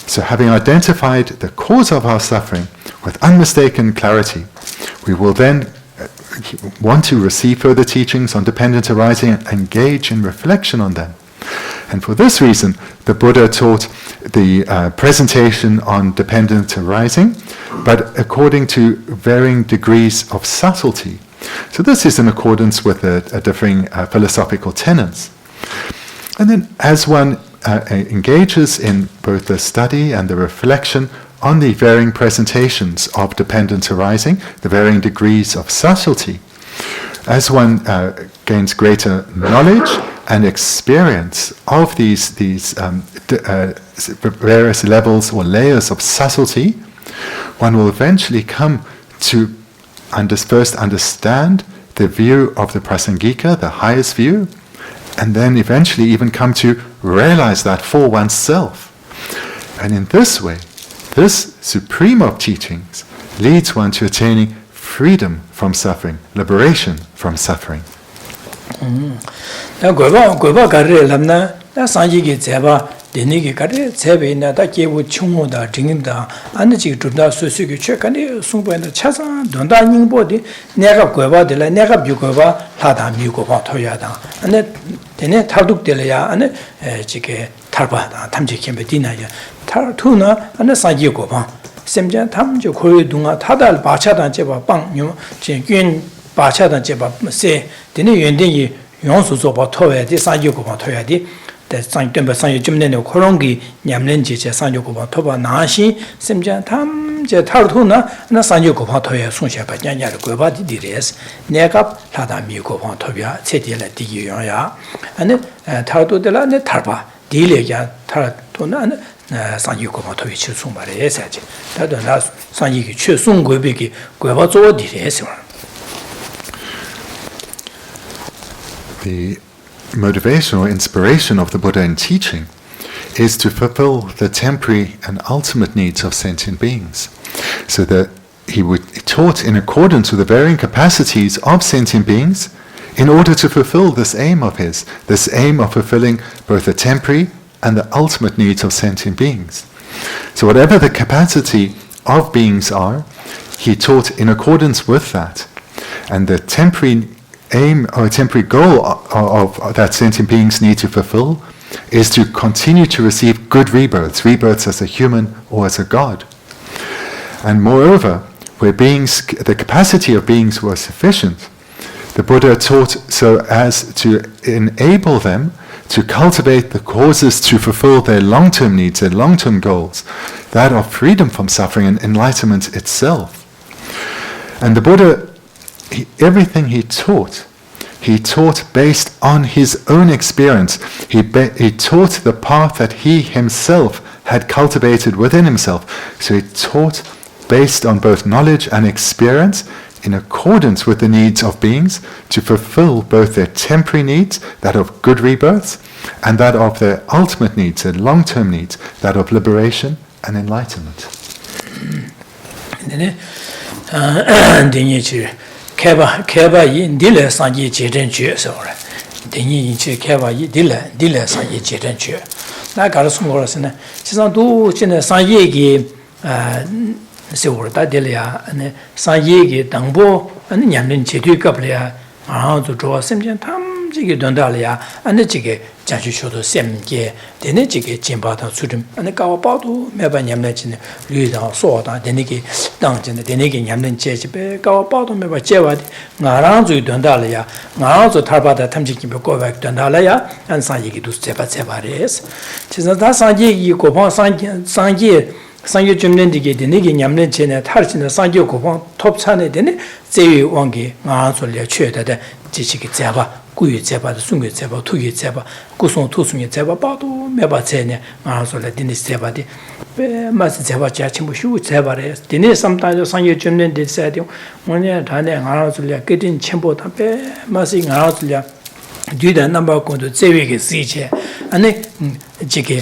So having identified the cause of our suffering with unmistaken clarity, we will then want to receive further teachings on dependent arising and engage in reflection on them. And for this reason, the Buddha taught the presentation on dependent arising, but according to varying degrees of subtlety. So this is in accordance with the differing philosophical tenets. And then as one engages in both the study and the reflection on the varying presentations of dependent arising, the varying degrees of subtlety, as one gains greater knowledge and experience of these various levels or layers of subtlety, one will eventually come to first understand the view of the Prasangika, the highest view, and then eventually even come to realize that for oneself. And in this way, this supreme of teachings leads one to attaining freedom from suffering, liberation from suffering. Denigi kare tsebe na da kebu chungo da dingim da ane chigi drupda susu ki che kane sungpo enda chasan donda nyingbo di nega goeba de la nega byu goeba lada miyu goeba toya da ane dene tarduk de la ya ane chigi tarba da tamche kembe dina ya tar tu na ane sanji goeba semjan tamche kore dunga tadal bacha dan cheba bang nyum chen gyun bacha dan cheba se dene yuandengi yonsu zoba toya di sanji goeba toya di 상tem바 상이 좀내네 코롱기 냠렌지제 상요고바 토바 나시 심장 탐제 타르토나 나 상요고바 토에 송샤바 냐냐르 고바디 디레스 내가 라다 미고바 토비아 체디레 디기요야 아니 타르토들라 네 타르바 딜레야 타르토나 상요고바 토에 치송바레 에사지 다도나 상이기 최송고비기 고바 조디레스 The motivation or inspiration of the Buddha in teaching is to fulfill the temporary and ultimate needs of sentient beings. So that he taught in accordance with the varying capacities of sentient beings in order to fulfill this aim of his, this aim of fulfilling both the temporary and the ultimate needs of sentient beings. So whatever the capacity of beings are, he taught in accordance with that. And the temporary aim or a temporary goal of that sentient beings need to fulfill is to continue to receive good rebirths as a human or as a god. And moreover, where the capacity of beings was sufficient, the Buddha taught so as to enable them to cultivate the causes to fulfill their long-term needs, their long-term goals, that of freedom from suffering and enlightenment itself. And the Buddha, everything he taught based on his own experience. He taught the path that he himself had cultivated within himself. So he taught based on both knowledge and experience in accordance with the needs of beings to fulfill both their temporary needs, that of good rebirths, and that of their ultimate needs, their long-term needs, that of liberation and enlightenment. Keba yi dile sanji jeten chue sore. Dengi yin che keba yi dile sanji jeten chue. Na gara sungora sene. Chisan du chene sanji ki sewore da dile ya sanji ki dangbo nyamlin chetu kaple ya zu zhuwa semchen tam jige dondale ya jige janshi shodo semge dene jige jimba dang surim kawa badu meba nyamlin chene lui dang so dang dene ki dang chene dene ki nyamlin che chibe kawa badu meba chewa di nga zu dondale ya nga zu tarba da tamchi kimbe kowa ki dondale ya sanji ki dus cheba res chisan da sanji ki kopang sanji jumlendiki dene ki nyamlin chene tar chene sanji kopang top chane dene zewi wangi nga zu le chue da 지식이 제바 구유 제바 순교 제바 투기 제바 구송 투송이 제바 바도 매바 제네 알아서래 디니 제바디 마스 제바 자침부 슈 제바래 디니 삼타조 상여 점는 데사디 뭐냐 다네 알아서래 깨진 첨보다 빼 마스 알아서래 뒤다 넘버 코드 제위게 시체 아니 지게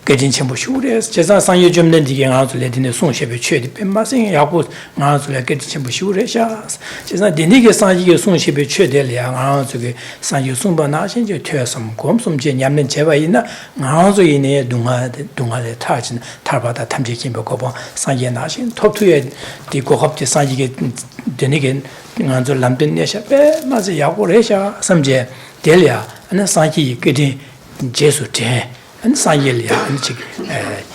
getting chimbo shure jesa sangye jumden dige nga zu le dine song shebe chue di pemba sing ya ko nga zu le getting chimbo shure sha jesa dine ge sangye ge song shebe chue de le nga zu ge sangye song ba na shin je tue sam gom som je nyamnen je ba ina nga zu ine dunga le ta jin tar ba da tham je kim ko bo sangye na shin top tu ye di ko hop je sangye ge dine ge nga zu lam den ne sha be ma ze ya ko le sha sam je de le ya ana sangye getting jesu de 산일이야 안치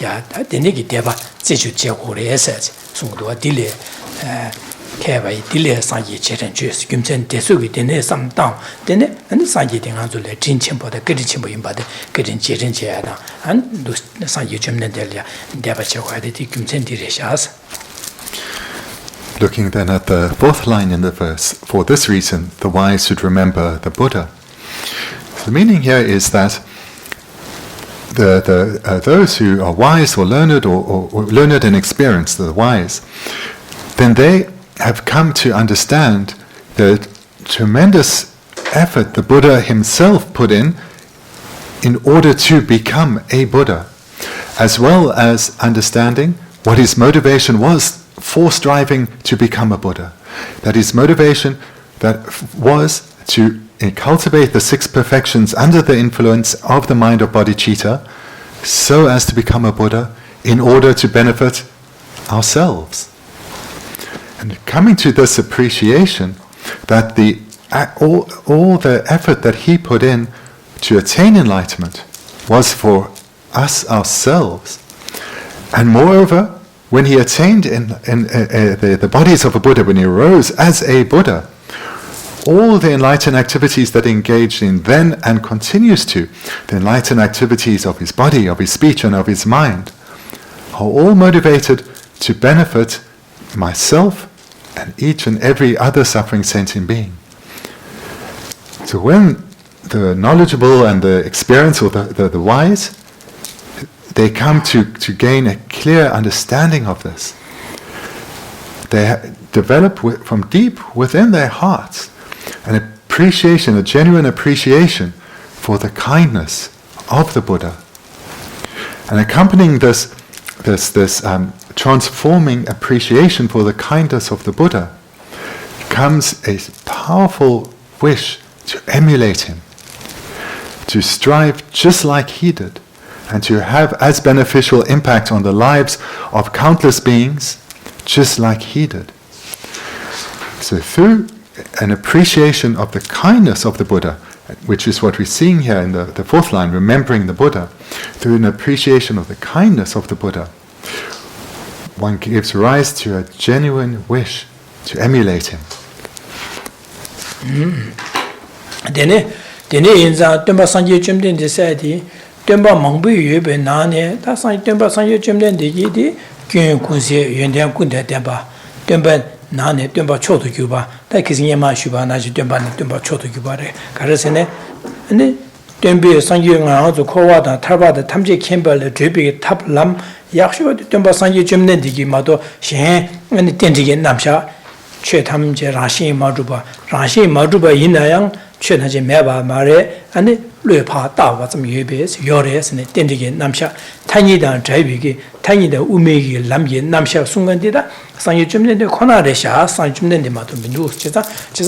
야 되네기 대바 제주 제고래 해서지 송도가 딜레 개바이 딜레 산이 제전 주스 김전 대속이 되네 삼당 되네 안 산이 된한줄래 진침보다 그리 침보 임바데 그린 제전 제야다 안 산이 좀는 될이야 대바 제고야 돼 김전 딜레샤스. Looking then at the fourth line in the verse, for this reason the wise should remember the Buddha. The meaning here is that those who are wise or learned or learned and experienced, the wise, then they have come to understand the tremendous effort the Buddha himself put in order to become a Buddha, as well as understanding what his motivation was for striving to become a Buddha. That his motivation that was to cultivate the 6 perfections under the influence of the mind of bodhicitta so as to become a Buddha in order to benefit ourselves. And coming to this appreciation that all the effort that he put in to attain enlightenment was for us ourselves. And moreover, when he attained in the bodies of a Buddha, when he arose as a Buddha, all the enlightened activities that he engaged in then and continues to, the enlightened activities of his body, of his speech, and of his mind, are all motivated to benefit myself and each and every other suffering sentient being. So when the knowledgeable and the experienced, or the wise, they come to gain a clear understanding of this, they develop from deep within their hearts an appreciation, a genuine appreciation for the kindness of the Buddha. And accompanying this transforming appreciation for the kindness of the Buddha comes a powerful wish to emulate him, to strive just like he did, and to have as beneficial impact on the lives of countless beings just like he did. So through an appreciation of the kindness of the Buddha, which is what we're seeing here in the fourth line, remembering the Buddha, through an appreciation of the kindness of the Buddha, one gives rise to a genuine wish to emulate him. Dene inza temba sanje chumden de saidi temba mangbu yebe nane ta sang temba sanje chumden de yi di kyun kunse yenden kunde temba temba nane temba choto gyuba ta kisin yema shuba na ji temba choto gyuba re karasene ne tembe sanje nga zo khowa da tarba da tamje kemba le drebi tap lam yakshwa temba sanje chumden de gi ma do shen ne tenji namsha che tamje rashi maruba yinayang che naje meba mare ane lüpa dawa zum yebes yores ne tendige namsha tani da drive tani da umegi lamye namsha sungan da sangye jumne de khonare sha sangye jumne de ma to mindu cheza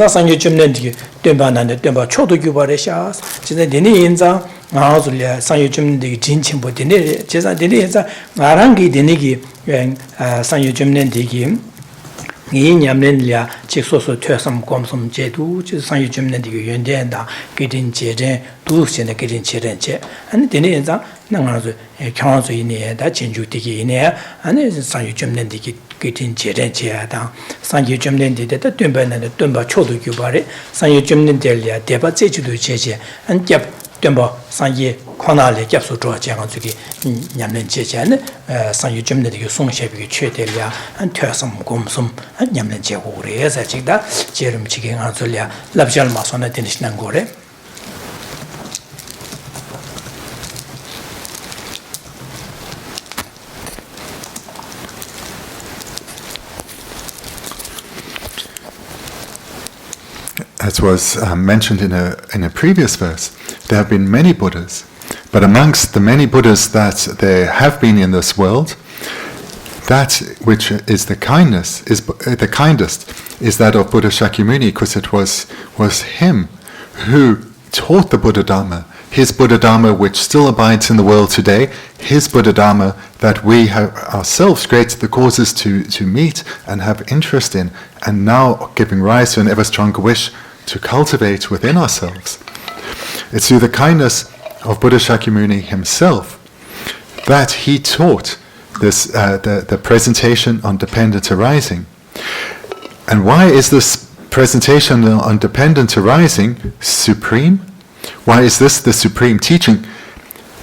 sangye jumne de demba nan de demba chodo gyubare sha cheza deni inza ngazulya sangye jumne de jinchim bo deni cheza deni inza ngarangi deni gi sangye jumne de gi 이 냠nenlia 직소소 퇴섬 검섬 제도 지 상유 점는 되게 연대한다 그린 제제 두신의 그린 제ren제 아니 되는 인자 나가서 경화서 이내다 진주 되게 이내 아니 상유 점는 되게 그린 제ren제다 상유 점는 되다 뜸반는 뜸바 초도 규발에 상유 점는 될이야 대바 제주도 제제 안잡 뜸바 상유 코나래 잡수 줘장 저기 냠는 제제는 상유 점는 되게 송셰비 최대리야 안 퇴섬 검섬 냠는 제고래 해서 지다 제름 지경 안설이야 랍잘 마선에 되시는 거래. As was mentioned in a previous verse, there have been many Buddhas But amongst the many Buddhas that there have been in this world, that which is the kindness is the kindest is that of Buddha Shakyamuni, because it was him who taught the Buddha Dharma, his Buddha Dharma which still abides in the world today, his Buddha Dharma that we have ourselves created the causes to meet and have interest in, and now giving rise to an ever stronger wish to cultivate within ourselves. It's through the kindness of Buddha Shakyamuni himself that he taught this the presentation on dependent arising. And why is this presentation on dependent arising supreme? Why is this the supreme teaching?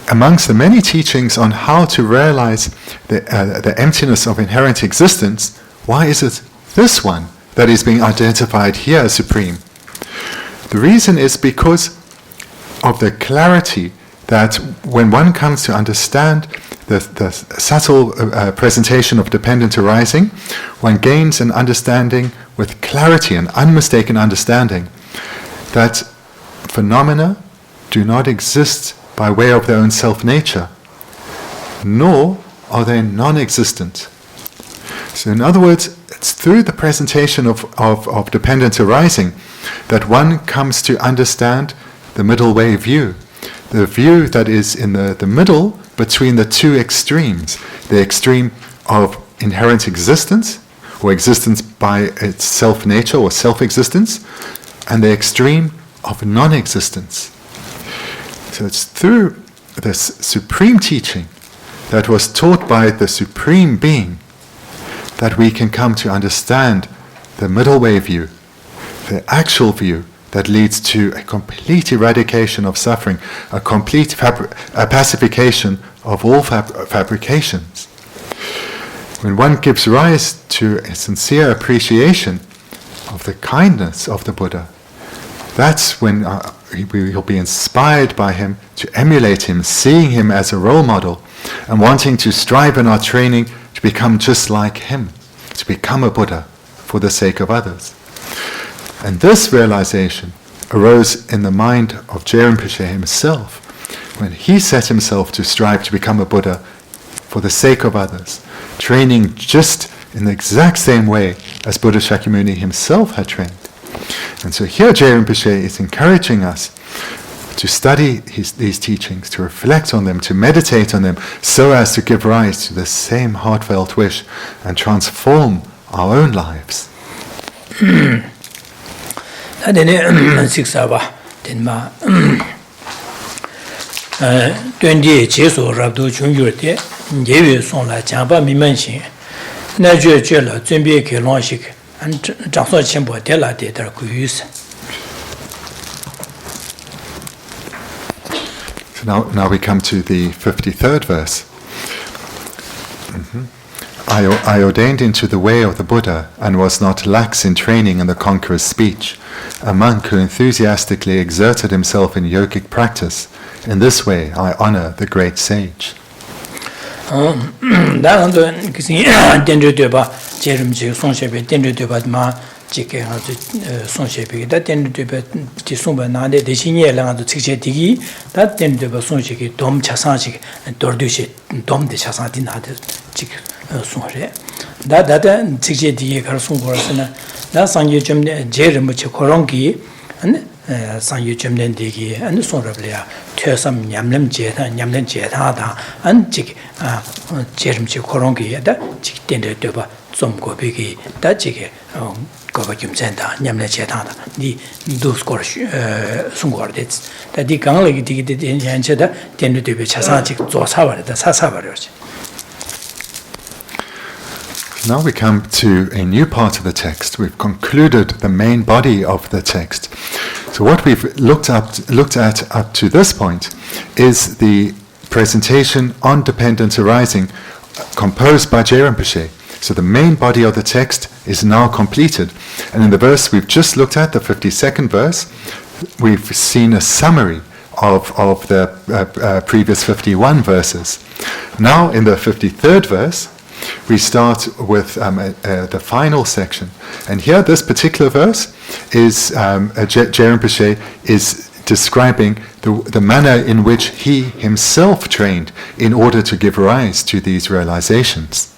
Amongst the many teachings on how to realize the emptiness of inherent existence, why is it this one that is being identified here as supreme? The reason is because of the clarity that when one comes to understand the subtle presentation of dependent arising, one gains an understanding with clarity, an unmistaken understanding, that phenomena do not exist by way of their own self-nature, nor are they non-existent. So in other words, it's through the presentation of dependent arising that one comes to understand the middle way view, the view that is in the middle between the two extremes, the extreme of inherent existence, or existence by its self-nature or self-existence, and the extreme of non-existence. So it's through this supreme teaching that was taught by the Supreme Being that we can come to understand the middle way view, the actual view that leads to a complete eradication of suffering, a complete pacification of all fabrications. When one gives rise to a sincere appreciation of the kindness of the Buddha, that's when we'll be inspired by him to emulate him, seeing him as a role model, and wanting to strive in our training to become just like him, to become a Buddha for the sake of others. And this realization arose in the mind of Geshe Rinpoche himself, when he set himself to strive to become a Buddha for the sake of others, training just in the exact same way as Buddha Shakyamuni himself had trained. And so here Geshe Rinpoche is encouraging us to study these teachings, to reflect on them, to meditate on them, so as to give rise to the same heartfelt wish and transform our own lives. So now we come to the 53rd verse. I ordained into the way of the Buddha and was not lax in training in the conqueror's speech, a monk who enthusiastically exerted himself in yogic practice. In this way I honor the great sage. Sangyu Jumden Digi and the Son Rablia, Tuasam Yamlem Jeta, Yamlen Jeta, and Jig Jeremchi Korongi, that Jig Tender Duba, some Gobigi, that Jig Gobajum Zenda, Yamle Jeta, the those course Sungordits, that the Gangali did in Yancheda, Tender Duba Chasanchik, Zosavar, the Sasavarus. Now we come to a new part of the text. We've concluded the main body of the text. So what we've looked at up to this point is the presentation on dependent arising composed by Geshe Rinpoche. So the main body of the text is now completed. And in the verse we've just looked at, the 52nd verse, we've seen a summary of the previous 51 verses. Now in the 53rd verse, we start with the final section. And here, this particular verse is, Geshe Rinpoche is describing the manner in which he himself trained in order to give rise to these realizations.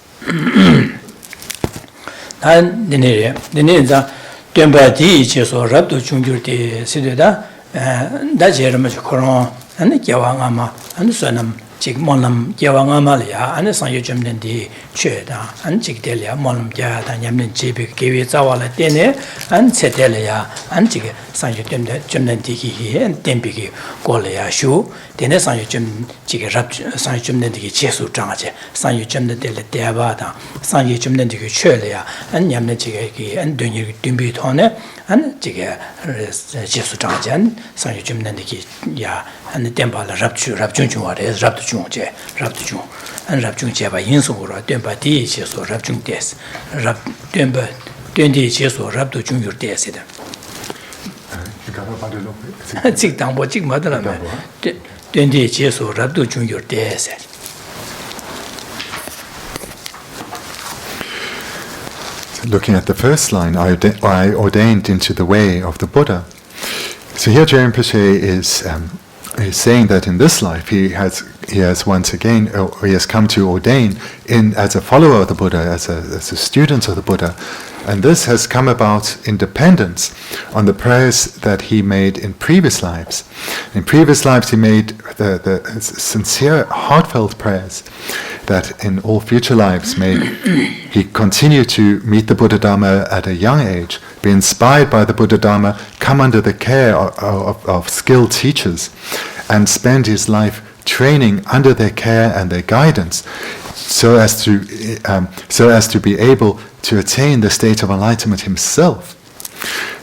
Chik molam gyawa ngamalia, and San Yujum di Cheda, and Chik Delia, Molam Gad, and Yamin Chibi, Kiwi Zawala Dene, and Setelia, and Chik San Yujum Diki, and Tempiki, Golea Shu, Dene San Yujum Chik San Yujum Diki Chesu Jangache, San Yujum de Deavada, San Yujum Diki Chelia, and Yamin Chiki, and Dumbi Tone, and Chik Chesu Jangache, San Yujum Diki, ya, and the temple Rapchun is Rapchun, and Rapchun Java Insura, Demba Di Cheso, Rapchun Des, Demba 20 Cheso, Rapto Junior Des. Chick down what Chick Mother 20 Cheso, Rapto Junior Des. Looking at the first line, I ordained into the way of the Buddha. So here Rinpoche is saying that in this life he has once again, or he has come to ordain as a follower of the Buddha, as a student of the Buddha, and this has come about in dependence on the prayers that he made in previous lives. In previous lives he made the sincere, heartfelt prayers that in all future lives may he continue to meet the Buddha Dharma at a young age, be inspired by the Buddha Dharma, come under the care of skilled teachers, and spend his life training under their care and their guidance, so as to be able to attain the state of enlightenment himself.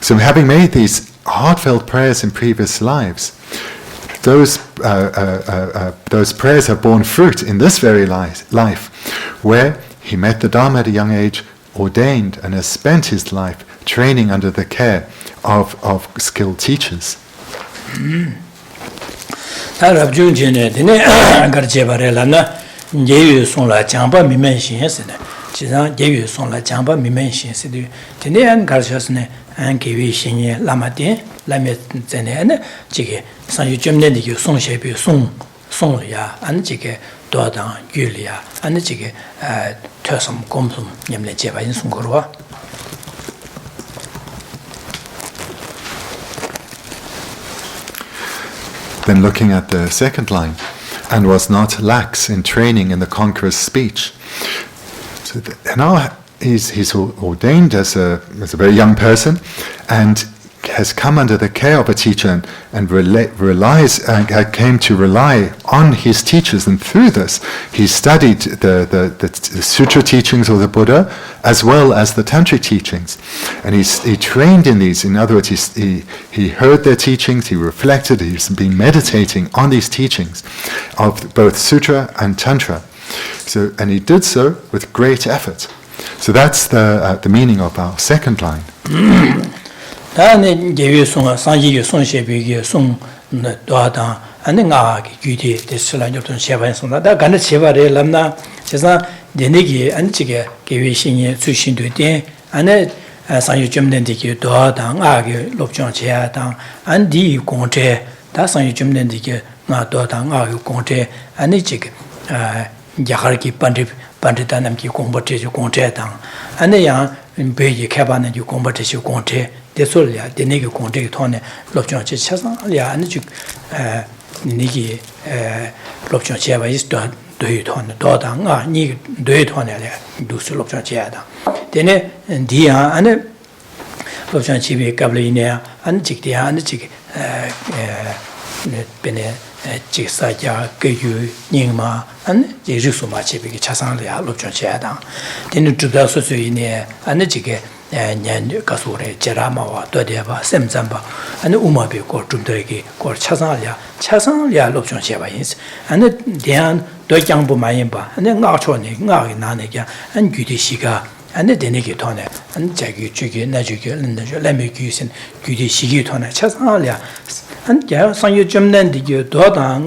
So, having made these heartfelt prayers in previous lives, those prayers have borne fruit in this very life, where he met the Dharma at a young age, ordained, and has spent his life training under the care of skilled teachers. Lama Lama San Yujum Song Shepi Song Ya, and Jike Dodan, Yulia, and Jike Tursum Gomsum, Yamle Jeva in Sungurwa. Then looking at the second line, and was not lax in training in the conqueror's speech. So now he's ordained as a very young person, and has come under the care of a teacher and came to rely on his teachers, and through this he studied the sutra teachings of the Buddha as well as the tantric teachings, and he trained in these. In other words, he heard their teachings, he reflected, he's been meditating on these teachings of both sutra and tantra. So, and he did so with great effort. So that's the meaning of our second line. And gave you song, Sanji, Song Shepi, Song Dodan, and then Gudi, the Sulan of Sheva, so that kind of Sheva Lamna, Chesa, Denigi, and Chige, gave you singing Sushin to day, and then San Yujum Dendiki, Dodan, Agi, Lobsang Dorje, and Di Conte, that's San Yujum Dendiki, not Dodan, Agi Conte, and the Chig, Yaharki Panditanamki Combatis, Conte, and the young Beji Caban, you combatis, you Conte. Desolia, the nigger contact on Lobsang Cheslia, and Niki Lobsang Cheva is done, do it on the Dodang, Nig do it on do Lobsang Cheda. Then Dia and Lobsang Chibi Gablina and Chikia and Chick Bene Chisaja, Gayu, Ningma, and Jesusuma Chibi Chasanlia, Lobsang Cheda. Then to the Sosuine and the Chick. Nyan Kasure, Jeramawa, Dodeva, Semzamba, and Umabi, or Tumdreki, or Chasalia, Lobsang Sheva, and then Dojambo Mayimba, and then Archoni, Nanaga, and Gudishiga, and the Deniki Tone, and Jagi, Jugi, Najuki, and Lemicus, and Gudishigi Tone, Chasalia, and San Yujum Nendi, Doda,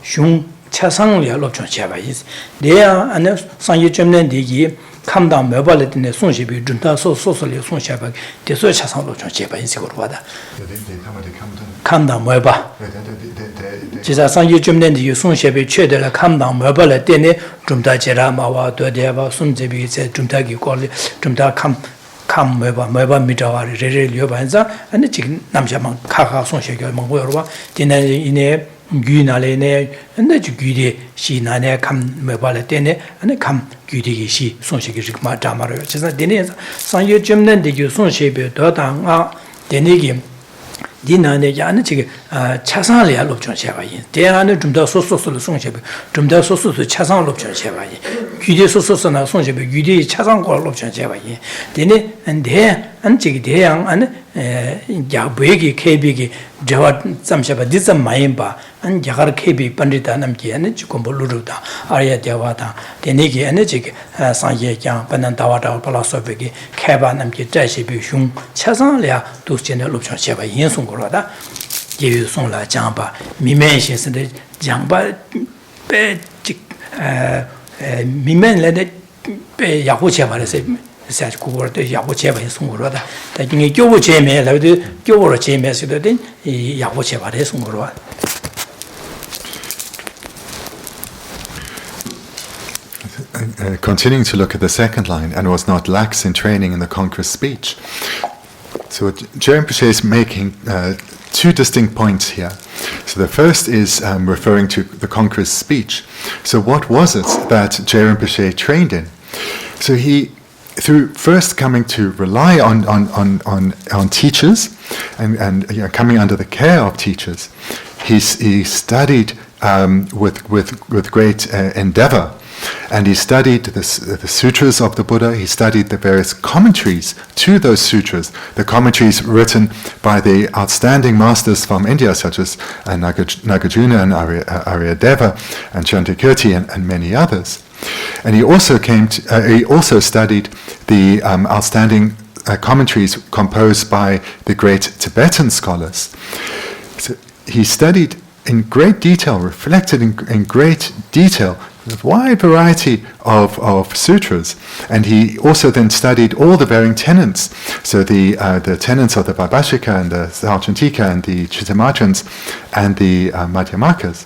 Shung, Chasanlia, Lobsang Sheva is there, and San Yujum Nendi. 감당 매발에 되네 손시비 준다 소소소리 손시바 대소 차상로 좀 제바 인식으로 받아 감당 매바 지자 상유 좀nen디 손시비 최대라 감당 매발에 되네 좀다 제라마와 되대바 손제비 제 좀다기 꼴리 좀다 감 매바 미자와리 레레리오 반자 아니 지금 남자만 카카 손시게 먹고요 되네 이네 규나래네 근데 규디 시나네 감 매발에 되네 아니 감 규디기 시 손시기 막 담아요 진짜 되네 상유 좀nen디 손시비 더당아 되네기 디나네 야는 지금 차상을 롭죠 제가이 대안은 좀더 소소소를 송셰비 좀더 소소소 차상 롭죠 제가이 규디 소소소나 송셰비 규디 차상과 롭죠 제가이 되네 안데 안지기 대양 안 야베기 케비기 저와 잠시바 디자 마임바 안 야가르 케비 반디다 남기 안에 지금 볼루르다 아야 대와다 되네기 안에 지금 상예장 반난다와다 발라서베기 케바 남기 자시비 흉 차상을 도스제네 롭죠 제가 인송 거라다 예유송라 장바 미면신스의 장바 빼직 미면레데 빼 야고체바레서 사실 그거를 야고체바에 송거라다 나중에 교보체메라도 교보로 체메서도 이 야고체바에 송거라 Continuing to look at the second line, and was not lax in training in the concrete speech. So Geshe Rinpoche is making two distinct points here. So the first is referring to the concrete speech. So what was it that Geshe Rinpoche trained in? So he, through first coming to rely on teachers and coming under the care of teachers, he studied with great endeavor. And he studied the sutras of the Buddha, he studied the various commentaries to those sutras, the commentaries written by the outstanding masters from India, such as Nagarjuna and Aryadeva and Chantakirti and many others. And he also studied the outstanding commentaries composed by the great Tibetan scholars. So he studied in great detail, reflected in great detail, a wide variety of sutras, and he also then studied all the varying tenets. So the tenets of the Vaibhashika and the Sautrantika and the Chittamatrans and the Madhyamakas.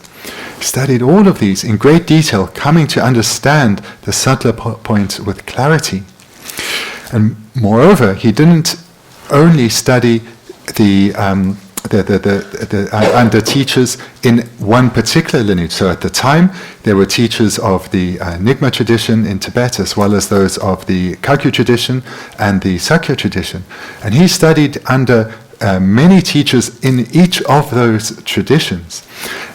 He studied all of these in great detail, coming to understand the subtler points with clarity. And moreover, he didn't only study under teachers in one particular lineage. So at the time, there were teachers of the Nyingma tradition in Tibet, as well as those of the Kagyu tradition and the Sakya tradition. And he studied under many teachers in each of those traditions.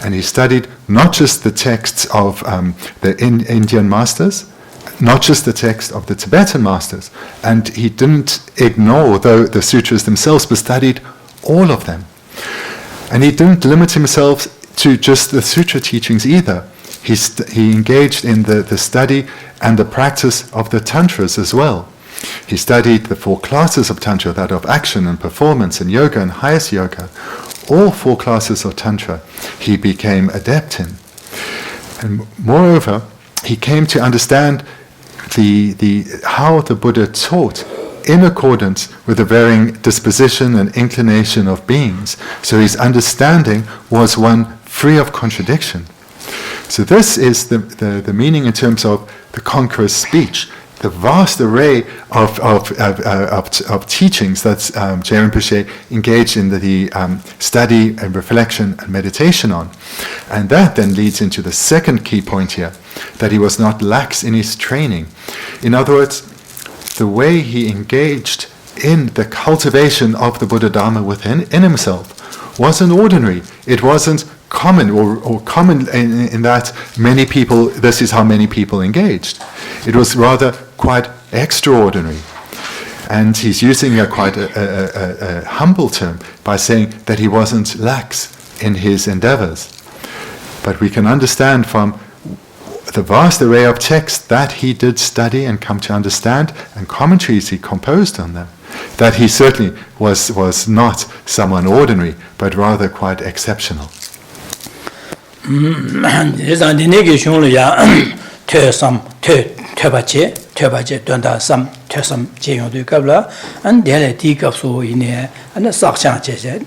And he studied not just the texts of the Indian masters, not just the text of the Tibetan masters, and he didn't ignore the sutras themselves, but studied all of them. And he didn't limit himself to just the sutra teachings either. He engaged in the study and the practice of the tantras as well. He studied the four classes of tantra, that of action and performance and yoga and highest yoga. All four classes of tantra he became adept in. And moreover, he came to understand how the Buddha taught in accordance with the varying disposition and inclination of beings. So his understanding was one free of contradiction. So this is the meaning in terms of the conqueror's speech, the vast array of teachings that Geshe Rinpoche engaged in the study and reflection and meditation on. And that then leads into the second key point here, that he was not lax in his training. In other words, the way he engaged in the cultivation of the Buddha Dharma within himself wasn't ordinary. It wasn't common or common in that many people, this is how many people engaged. It was rather quite extraordinary. And he's using quite a humble term by saying that he wasn't lax in his endeavors. But we can understand from the vast array of texts that he did study and come to understand, and commentaries he composed on them, that he certainly was not someone ordinary, but rather quite exceptional. Töbaje Dunda Sam Tösam Jeon du Kabla, and Dele Tikapsu in and the Sakshan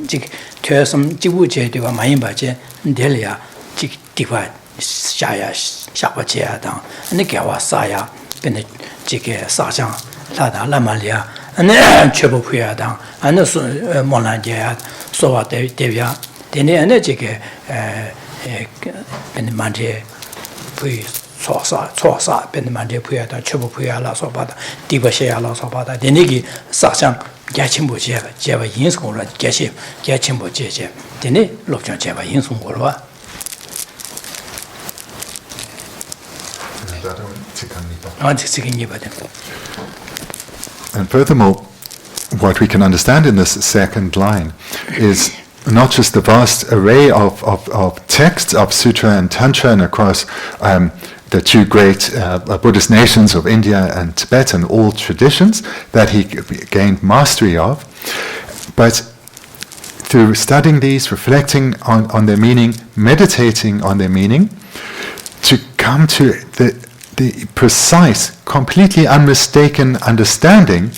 Jig Tösam Jibu Je to Maimbaje, Delia Jig Diva Shaya Shapache down, and the Gawa Saya, Benedigo Sakshan, Lada Lamalia, and then Chebupuya down, and the Molandia, Soa Devia, then the energy and Mante Puis. Chosa, Benmande Pueta, Chubupuya, La Sobata, Dibashea, La Sobata, Denigi, Sakshan, Gachimbo Jeva, Jeva Yinskora, Geshe, Gachimbo Jeje, Dene, Lobsang Jeva Yinsungorwa. And furthermore, what we can understand in this second line is not just the vast array of texts of Sutra and Tantra and across the two great Buddhist nations of India and Tibet and all traditions that he gained mastery of, but through studying these, reflecting on their meaning, meditating on their meaning, to come to the precise, completely unmistaken understanding,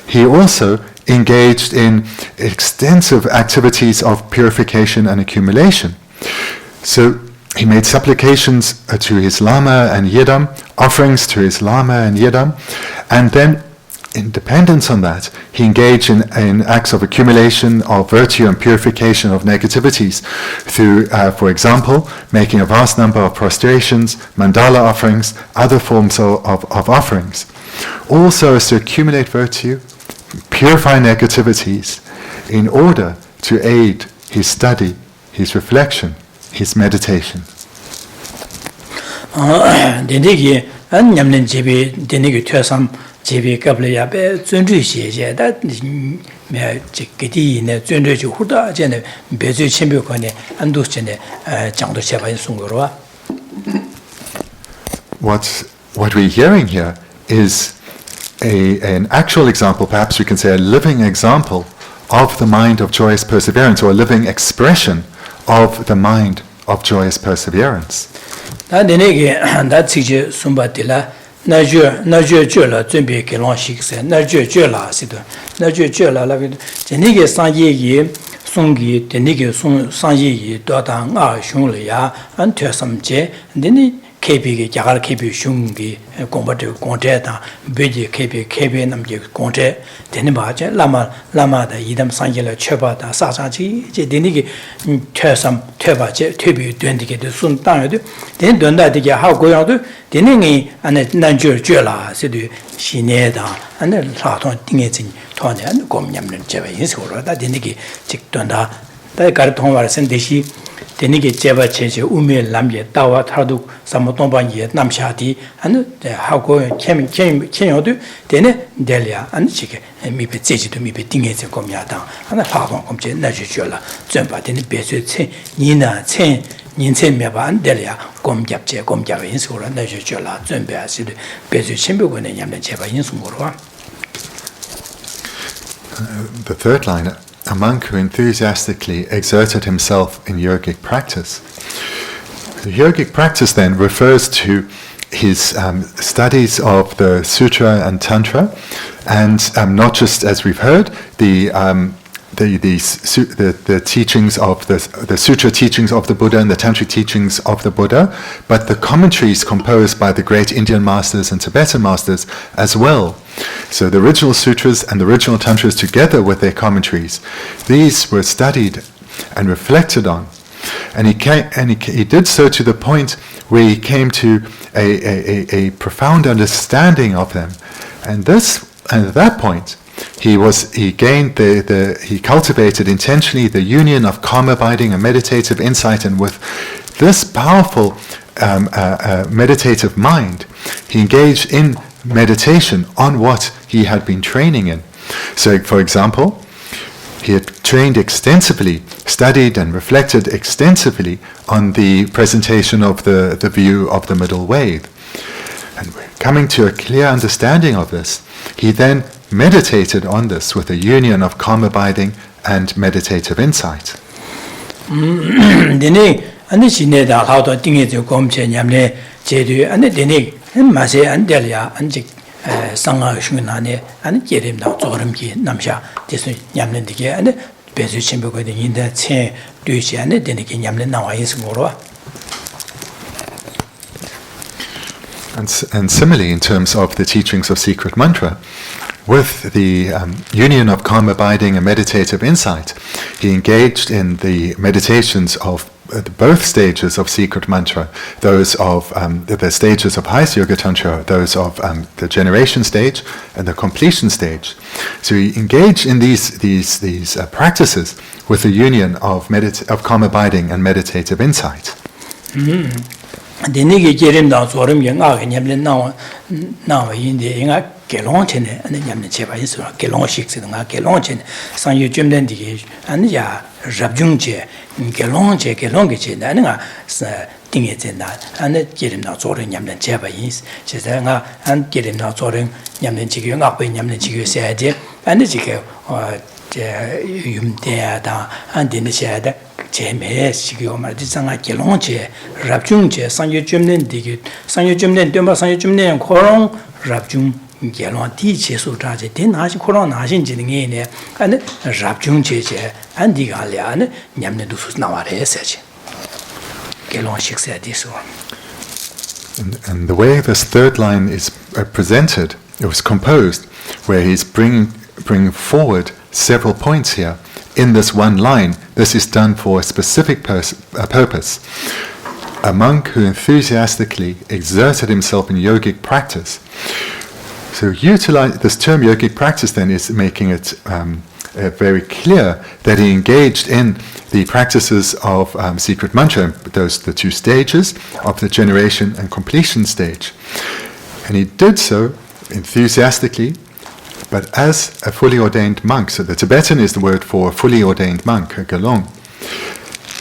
he also engaged in extensive activities of purification and accumulation. So he made supplications to his Lama and Yidam, offerings to his Lama and Yidam, and then, in dependence on that, he engaged in acts of accumulation of virtue and purification of negativities through, for example, making a vast number of prostrations, mandala offerings, other forms of offerings. Also as to accumulate virtue, purify negativities in order to aid his study, his reflection, his meditation. Denigi and Yamlin Jibi, Denigi Tuasam, Jibi Gablia, Zundri, that Gedi in the Zundri Huda, Jen, Bezu Chimbukone, and Duchene, Jangdo Cheva in Sungurua. What we're hearing here is an actual example, perhaps we can say a living example of the mind of joyous perseverance, or a living expression of the mind of joyous perseverance. That's Sumbatilla, Najur Jula, Zumbi Kilon Shikse, Najur Jula, Sido, Najur Jula, Jenigi Sanyi, Sungi, Denigi Sanyi, Dotang, Shunlia, and Tuasam Je, Deni. KP Jagal KP Shungi, Combative Conteta, Bidi KP Namji Conte, Denibaja, Lama, the Idam Sangela Cheba, Sasachi, Denigi, Tursam, Tubache, Tubi, Dundicate, Sun Tang, then Dunda, how go out, Deningi, and Nanjur Jula, Sidu, Shineda, and the Laton Dinging, Tony, and Gomiam Jeva, his horror, that Denigi, Chick Dunda, that Garton was Sendishi. Denigi Jeva Cheche, Umi Lamye, Dawa Tardu, Samotomba Ye, Namshati, and the Hako came Kenyodu, Dene, Delia, and Chike, and Mipe Zeji to Mipe Dingets and Gomiatan, and the Hardon Comche, Najula, Zumba, Deni Besu, Nina, Chen, Ninsen Meba, and Delia, Gomjapche, Gomjava in Sura, Najula, Zumba, Besu Chimbu, and Yaman Cheva in Sumurua. The third line. A monk who enthusiastically exerted himself in yogic practice. The yogic practice then refers to his studies of the Sutra and Tantra, and not just, as we've heard, the teachings of the Sutra teachings of the Buddha and the Tantric teachings of the Buddha, but the commentaries composed by the great Indian masters and Tibetan masters as well. So the original sutras and the original tantras together with their commentaries, these were studied and reflected on. And he did so to the point where he came to a profound understanding of them. And at that point, he cultivated intentionally the union of calm abiding and meditative insight, and with this powerful meditative mind, he engaged in meditation on what he had been training in. So, for example, he had trained extensively, studied and reflected extensively on the presentation of the view of the middle way. And coming to a clear understanding of this, he then meditated on this with a union of calm abiding and meditative insight. 상가 흉나네 아니 게림다 조름기 남샤 대수 냠는디게 아니 배수 침벽에 인데 체 류시 안에 되는게 냠는 나와 있는 거로. And similarly, in terms of the teachings of secret mantra, with the union of calm abiding and meditative insight, he engaged in the meditations of both stages of secret mantra, those of the stages of highest yoga tantra, those of the generation stage and the completion stage. So he engaged in these practices with the union of calm abiding and meditative insight. 데니게 게림다 조름 영아가 냠는 나와 인데 영아 gelongchene ane nyamne cheba yiso gelongshik sidanga gelongchene sangyu jumden dige anja rabjungje gelongche ane nga dinge zenda ane gerimna zoren nyamne cheba yis chesanga an gerimna zoren nyamne chigyo ngakbe nyamne chigyo seade ane chige yumde da andine seade 제메 시기오 말디상아 gelongche rabjungje sangyu jumden dige sangyu jumden demba sangyu jumden koron rabjung gelong di chesu 자제 된 하신 코로나 하신 지능이네 아니 rabjung 제제 안디가 려네 냠네도 수 나와래서지 gelong 식세 디소. And the way this third line is presented, it was composed where he's bringing forward several points here in this one line. This is done for a specific purpose. A monk who enthusiastically exerted himself in yogic practice. So utilize this term yogic practice then is making it very clear that he engaged in the practices of secret mantra, the two stages of the generation and completion stage. And he did so enthusiastically, but as a fully ordained monk. So the Tibetan is the word for a fully ordained monk, a gelong.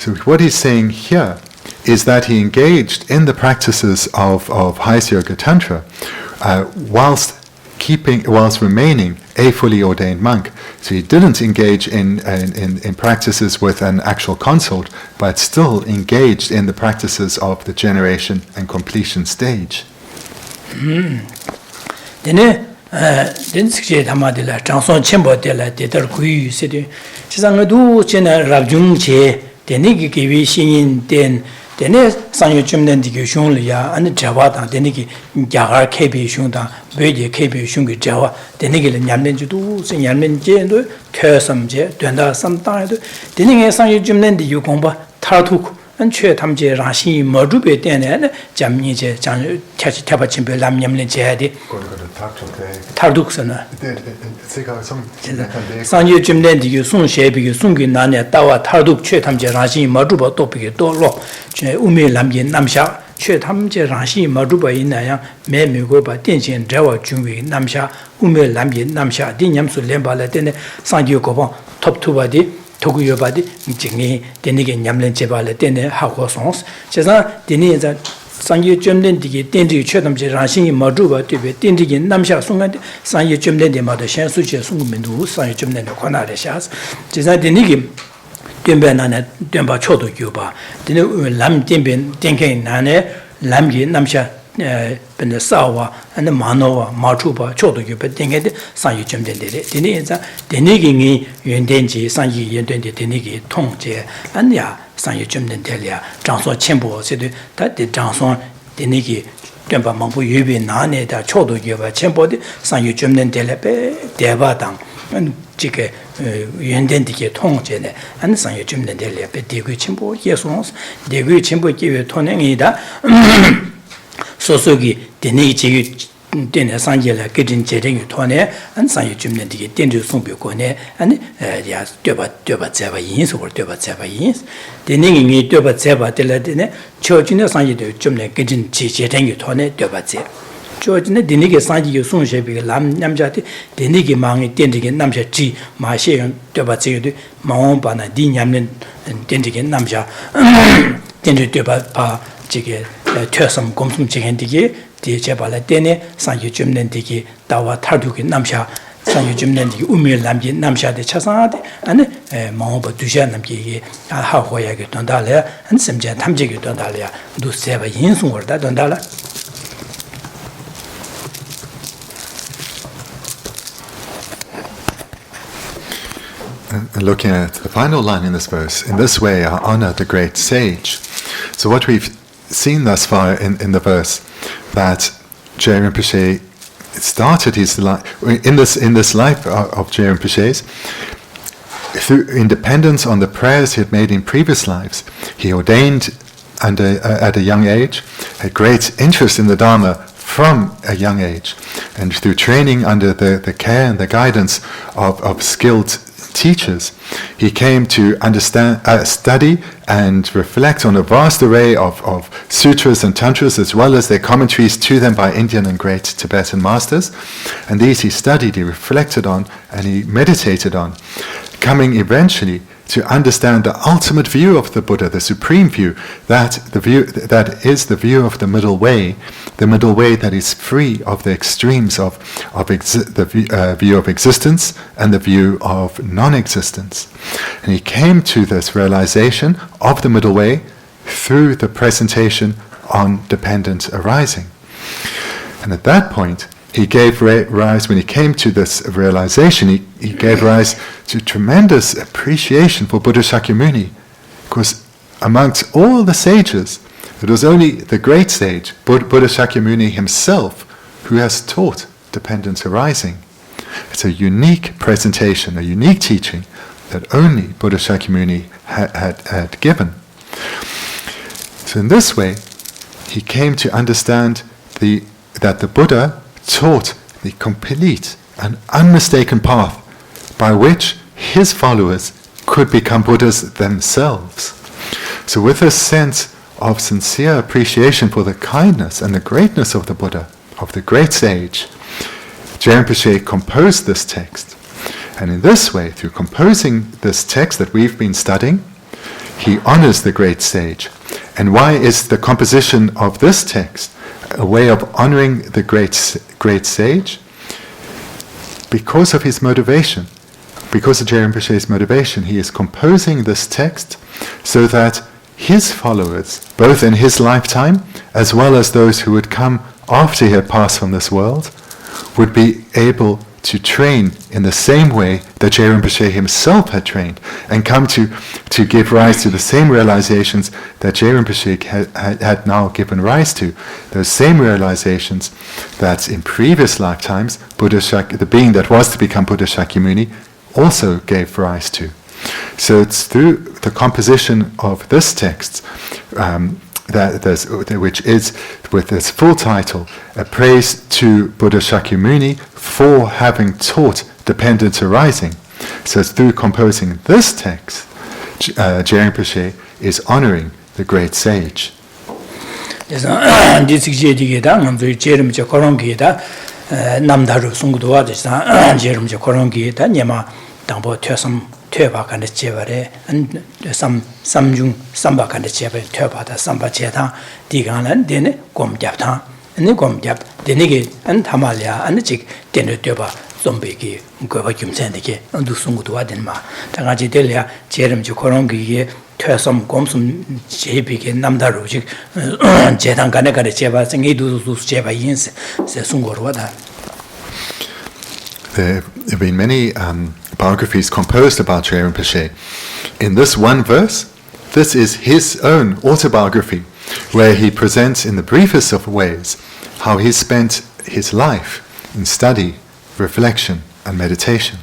So what he's saying here is that he engaged in the practices of highest yoga tantra whilst remaining a fully ordained monk. So he didn't engage in practices with an actual consort, but still engaged in the practices of the generation and completion stage. densikje dhamadila chanson chenpo dela dedar kuyu sidi chisanga du chena rabjung che denigi kiwi shingin dene sangyo chumden digi shung liya ane jawa dang denigi gyagar kebi shung dang beje kebi shung ki jawa denigi li nyamden judu si nyamden je ndo kyo sam je duanda sam tang do denigi sangyo chumden digi gongpa tartuk 안체 탐제 라시 머두베 때네 잠니제 장 태바 침베 람냠네 제하디 타르둑스나 상유 쯤된디 송셰비 송기 나네 따와 타르둑 최 탐제 라시 머두버 또비게 또로 제 우메 람게 남샤 최 탐제 라시 머두버 있나야 매미고 바 땡신 저와 중위 남샤 우메 람게 남샤 디냠수 렘발레 때네 상유 고방 톱투바디 토구여바디 징이 데니게 냠len 제발레 데네 하고 송스 제가 데니자 상유 점된 디게 덴디 최담제 라신이 머주바 되베 덴디게 남샤 송한데 상유 점된 데마다 셴수제 송문도 상유 점된 권하래 샤스 제가 데니게 덴베나네 덴바 초도 교바 데네 람 덴벤 덴케 나네 람게 남샤 근데 싸와 안에 만호와 마주바 초도교 bedengede 상유 점된데 데니자 데니기니 연된지 상유 연된데 데니기 통제 안야 상유 점된데야 장소 첨보세도 다데 장소 데니기 된바 망부 유비 나네다 초도교바 첨보데 상유 점된데레베 대바당 지게 연된디게 통제네 안 상유 점된데레 베디고 첨보 예송스 대고 첨보 기회 통행이다 소소기 데니 제유 데네 상제라 그진 제정이 토네 안 상유 줌네 디게 덴주 송벽고네 아니 야 떼바 제바 인소를 떼바 제바 인 데니기 떼바 제바 데라데네 초진의 상제도 줌네 그진 제정이 토네 떼바 제 초진의 데니게 상제요 송셰비게 람 남자데 데니게 망이 덴디게 남자 지 마셰요 떼바 제도 마온바나 디냠는 덴디게 남자 덴주 떼바 바 지게 퇴섬 공tum 지겐디게 디제발레 데네 상유 줌넨디게 다와 타두게 남샤 상유 줌넨디게 우밀 남게 남샤데 차상하데 아니 마오바 두샤 남게 하호야게 돈달레 안 sem제 탐지게 돈달레 두세바 인송월다 돈달라 And looking at the final line in this verse, in this way I honor the great sage. So what we've seen thus far in the verse, that Je Rinpoche started his life in this life of Je Rinpoche's through independence on the prayers he had made in previous lives. He ordained at a young age, had great interest in the Dharma from a young age, and through training under the care and the guidance of skilled teachers, he came to understand, study and reflect on a vast array of sutras and tantras, as well as their commentaries to them by Indian and great Tibetan masters. And these he studied, he reflected on, and he meditated on, coming eventually to understand the ultimate view of the Buddha, the supreme view, that is the view of the middle way that is free of the extremes of the view of existence and the view of non-existence. And he came to this realization of the middle way through the presentation on dependent arising. And at that point, he gave rise, when he came to this realization, he gave rise to tremendous appreciation for Buddha Shakyamuni, because amongst all the sages, it was only the great sage, Buddha Shakyamuni himself, who has taught dependent arising. It's a unique presentation, a unique teaching that only Buddha Shakyamuni had given. So in this way, he came to understand that the Buddha taught the complete and unmistaken path by which his followers could become Buddhas themselves. So with this sense of sincere appreciation for the kindness and the greatness of the Buddha, of the great sage, Je Rinpoche composed this text. And in this way, through composing this text that we've been studying, he honors the great sage. And why is the composition of this text a way of honoring the great sage? Because of his motivation, because of Je Rinpoche's motivation, he is composing this text so that his followers, both in his lifetime as well as those who would come after he had passed from this world, would be able to train in the same way that Je Rinpoche himself had trained, and come to give rise to the same realizations that Je Rinpoche had now given rise to. Those same realizations that in previous lifetimes, the being that was to become Buddha Shakyamuni also gave rise to. So it's through the composition of this text, which is with its full title, A Praise to Buddha Shakyamuni for having taught dependent arising. So it's through composing this text, Je Rinpoche is honoring the great sage. Töba kan chevare and samjung samba kan cheve töba da samba cheta diganan dene gom japta and gom jap denige and tamalia and chik dene töba zombeki goba kimsendeke and du sungu do adenma tangaji delia jerem ji korongi tösam gomsum jebike namdaruji jetan kan kan cheva singi du cheva yins se sungorwada. There have been many biographies composed about Je Rinpoche. In this one verse, this is his own autobiography, where he presents in the briefest of ways how he spent his life in study, reflection, and meditation.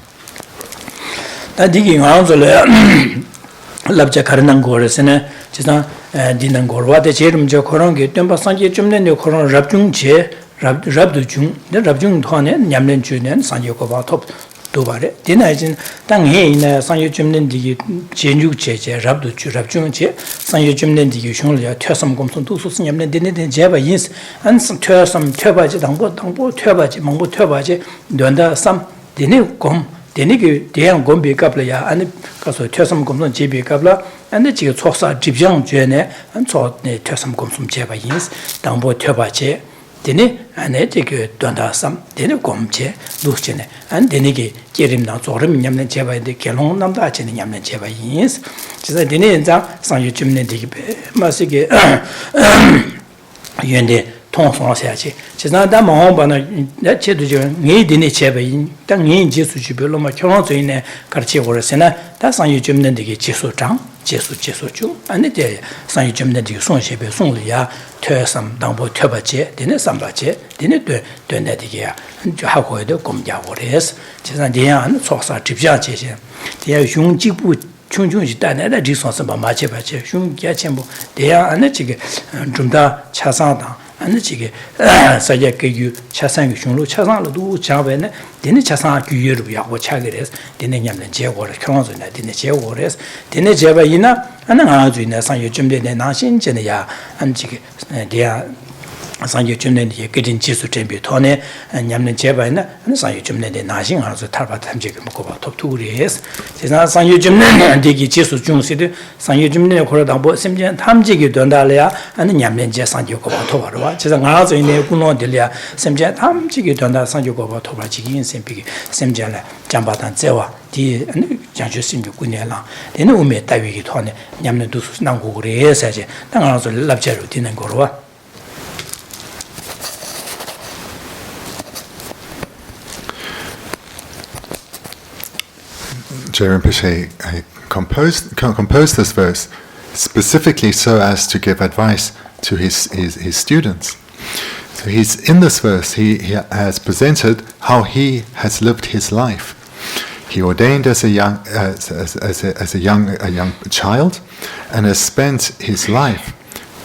Rabdu Jung, the Rabjung Tone, Yamlen Julian, Sanyokoba top Dubare. Then I didn't tang he in Sanyo Jumden di Jenju Che, Rabdu Rabjung Che, Sanyo Jumden di Shulia, Tursam Gomson, Tusus Yamlen, then Java Yins, and some Tursam Turbaji, Dambo, Turbaji, Mambo Turbaji, Dunda, some Denu Gom, Denigi, Dian Gombi Kapla, and Caso Tursam Gomson, JB Kapla, and the Chiosa Jibjang Jene, and saw the Tursam Gomson Java Yins, Dambo Turbaji. Dene ane teke donda sam dene gomche luchene and denege kerim na zorim nyamne cheba de kelong namda chene nyamne cheba yins chisa dene enza sangyu chimne de masige yende 통성 해야지. 지난다 마음바나 내체도 좀 내디네 제베인 땅 인지수 주별로만 경험적인에 가르치 오르세나 다 상유 줍는 데게 지수장 제수주 안데 상유 줍는 데게 손셰베 손리야 퇴삼 당보 퇴바제 되네 삼바제 되네 되네 되게 하고에도 공자 오래스 지난 대한 소사 집자 제제 대야 용지부 충충이 단내다 지선서 마마체바체 흉기야 첨부 대야 안에 지게 좀다 차상다 안에 지게 사제 그 차상의 흉로 차상로도 잡에네 되네 차상 규율을 야고 차게래서 되네 냠는 제고를 경험선에 되네 제고래서 되네 제바이나 안은 아주 있는 상여 좀되네 나신전이야 안 지게 대야 상유 줌내니 그린 지수 준비 돈에 냠는 제바이나 상유 줌내니 나신 알아서 탈바 탐지게 먹고 봐 톱투리에스 제가 상유 줌내니 되기 지수 중시도 상유 줌내니 거러다 뭐 심지어 탐지게 된다래야 아니 냠는 제 상유 거 토바로 제가 알아서 있는 군노들이야 심지어 탐지게 된다 상유 거 토바지기 인생비기 심지어라 잠바단 제와 디 장주 심주 군내라 되는 우메 따위기 돈에 냠는 두수 난고 그래야지 당하서 랍제로 되는 거로 Rinpoche composed this verse specifically so as to give advice to his students. So he's in this verse. He has presented how he has lived his life. He ordained as a young child, and has spent his life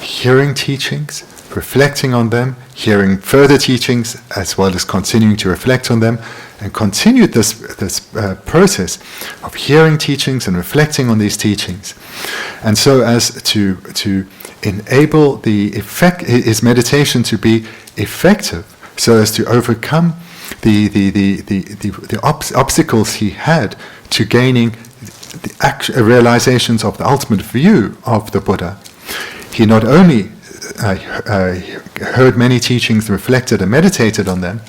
hearing teachings, reflecting on them, hearing further teachings, as well as continuing to reflect on them, and continued this process of hearing teachings and reflecting on these teachings, and so as to enable his meditation to be effective, so as to overcome the obstacles he had to gaining the realizations of the ultimate view of the Buddha. He not only heard many teachings, reflected and meditated on them,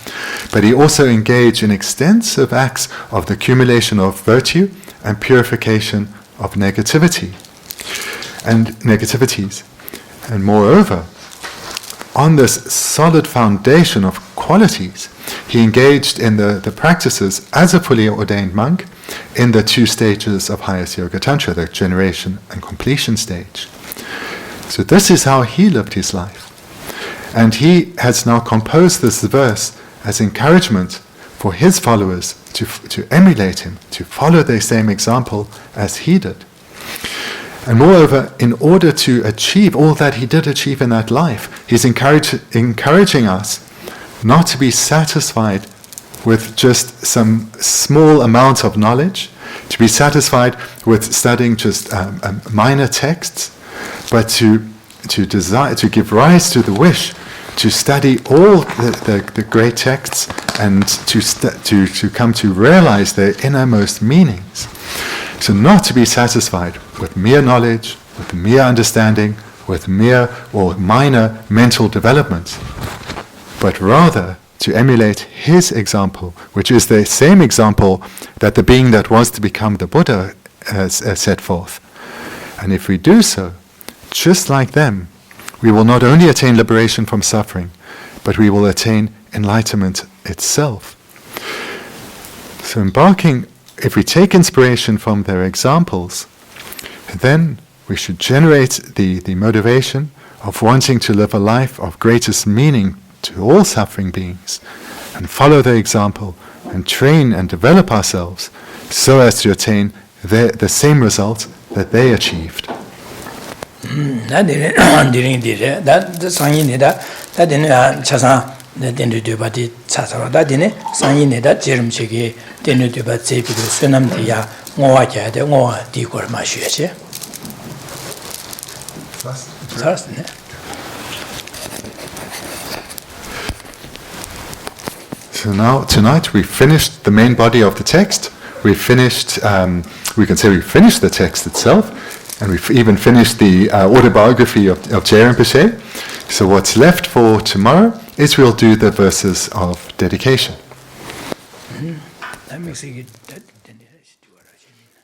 but he also engaged in extensive acts of the accumulation of virtue and purification of negativities. And moreover, on this solid foundation of qualities, he engaged in the practices as a fully ordained monk in the 2 stages of highest Yoga Tantra, the generation and completion stage. So this is how he lived his life. And he has now composed this verse as encouragement for his followers to emulate him, to follow the same example as he did. And moreover, in order to achieve all that he did achieve in that life, he's encouraging us not to be satisfied with just some small amount of knowledge, to be satisfied with studying just minor texts, but to desire, to give rise to the wish to study all the great texts and to come to realize their innermost meanings. So not to be satisfied with mere knowledge, with mere understanding, with mere or minor mental development, but rather to emulate his example, which is the same example that the being that was to become the Buddha has set forth. And if we do so, just like them, we will not only attain liberation from suffering, but we will attain enlightenment itself. So if we take inspiration from their examples, then we should generate the motivation of wanting to live a life of greatest meaning to all suffering beings, and follow their example, and train and develop ourselves so as to attain the same result that they achieved. So now, tonight we finished the main body of the text. We finished, we can say we finished the text itself, and we've even finished the autobiography of Geshe Rinpoche. So what's left for tomorrow is we'll do the verses of dedication. That makes it good.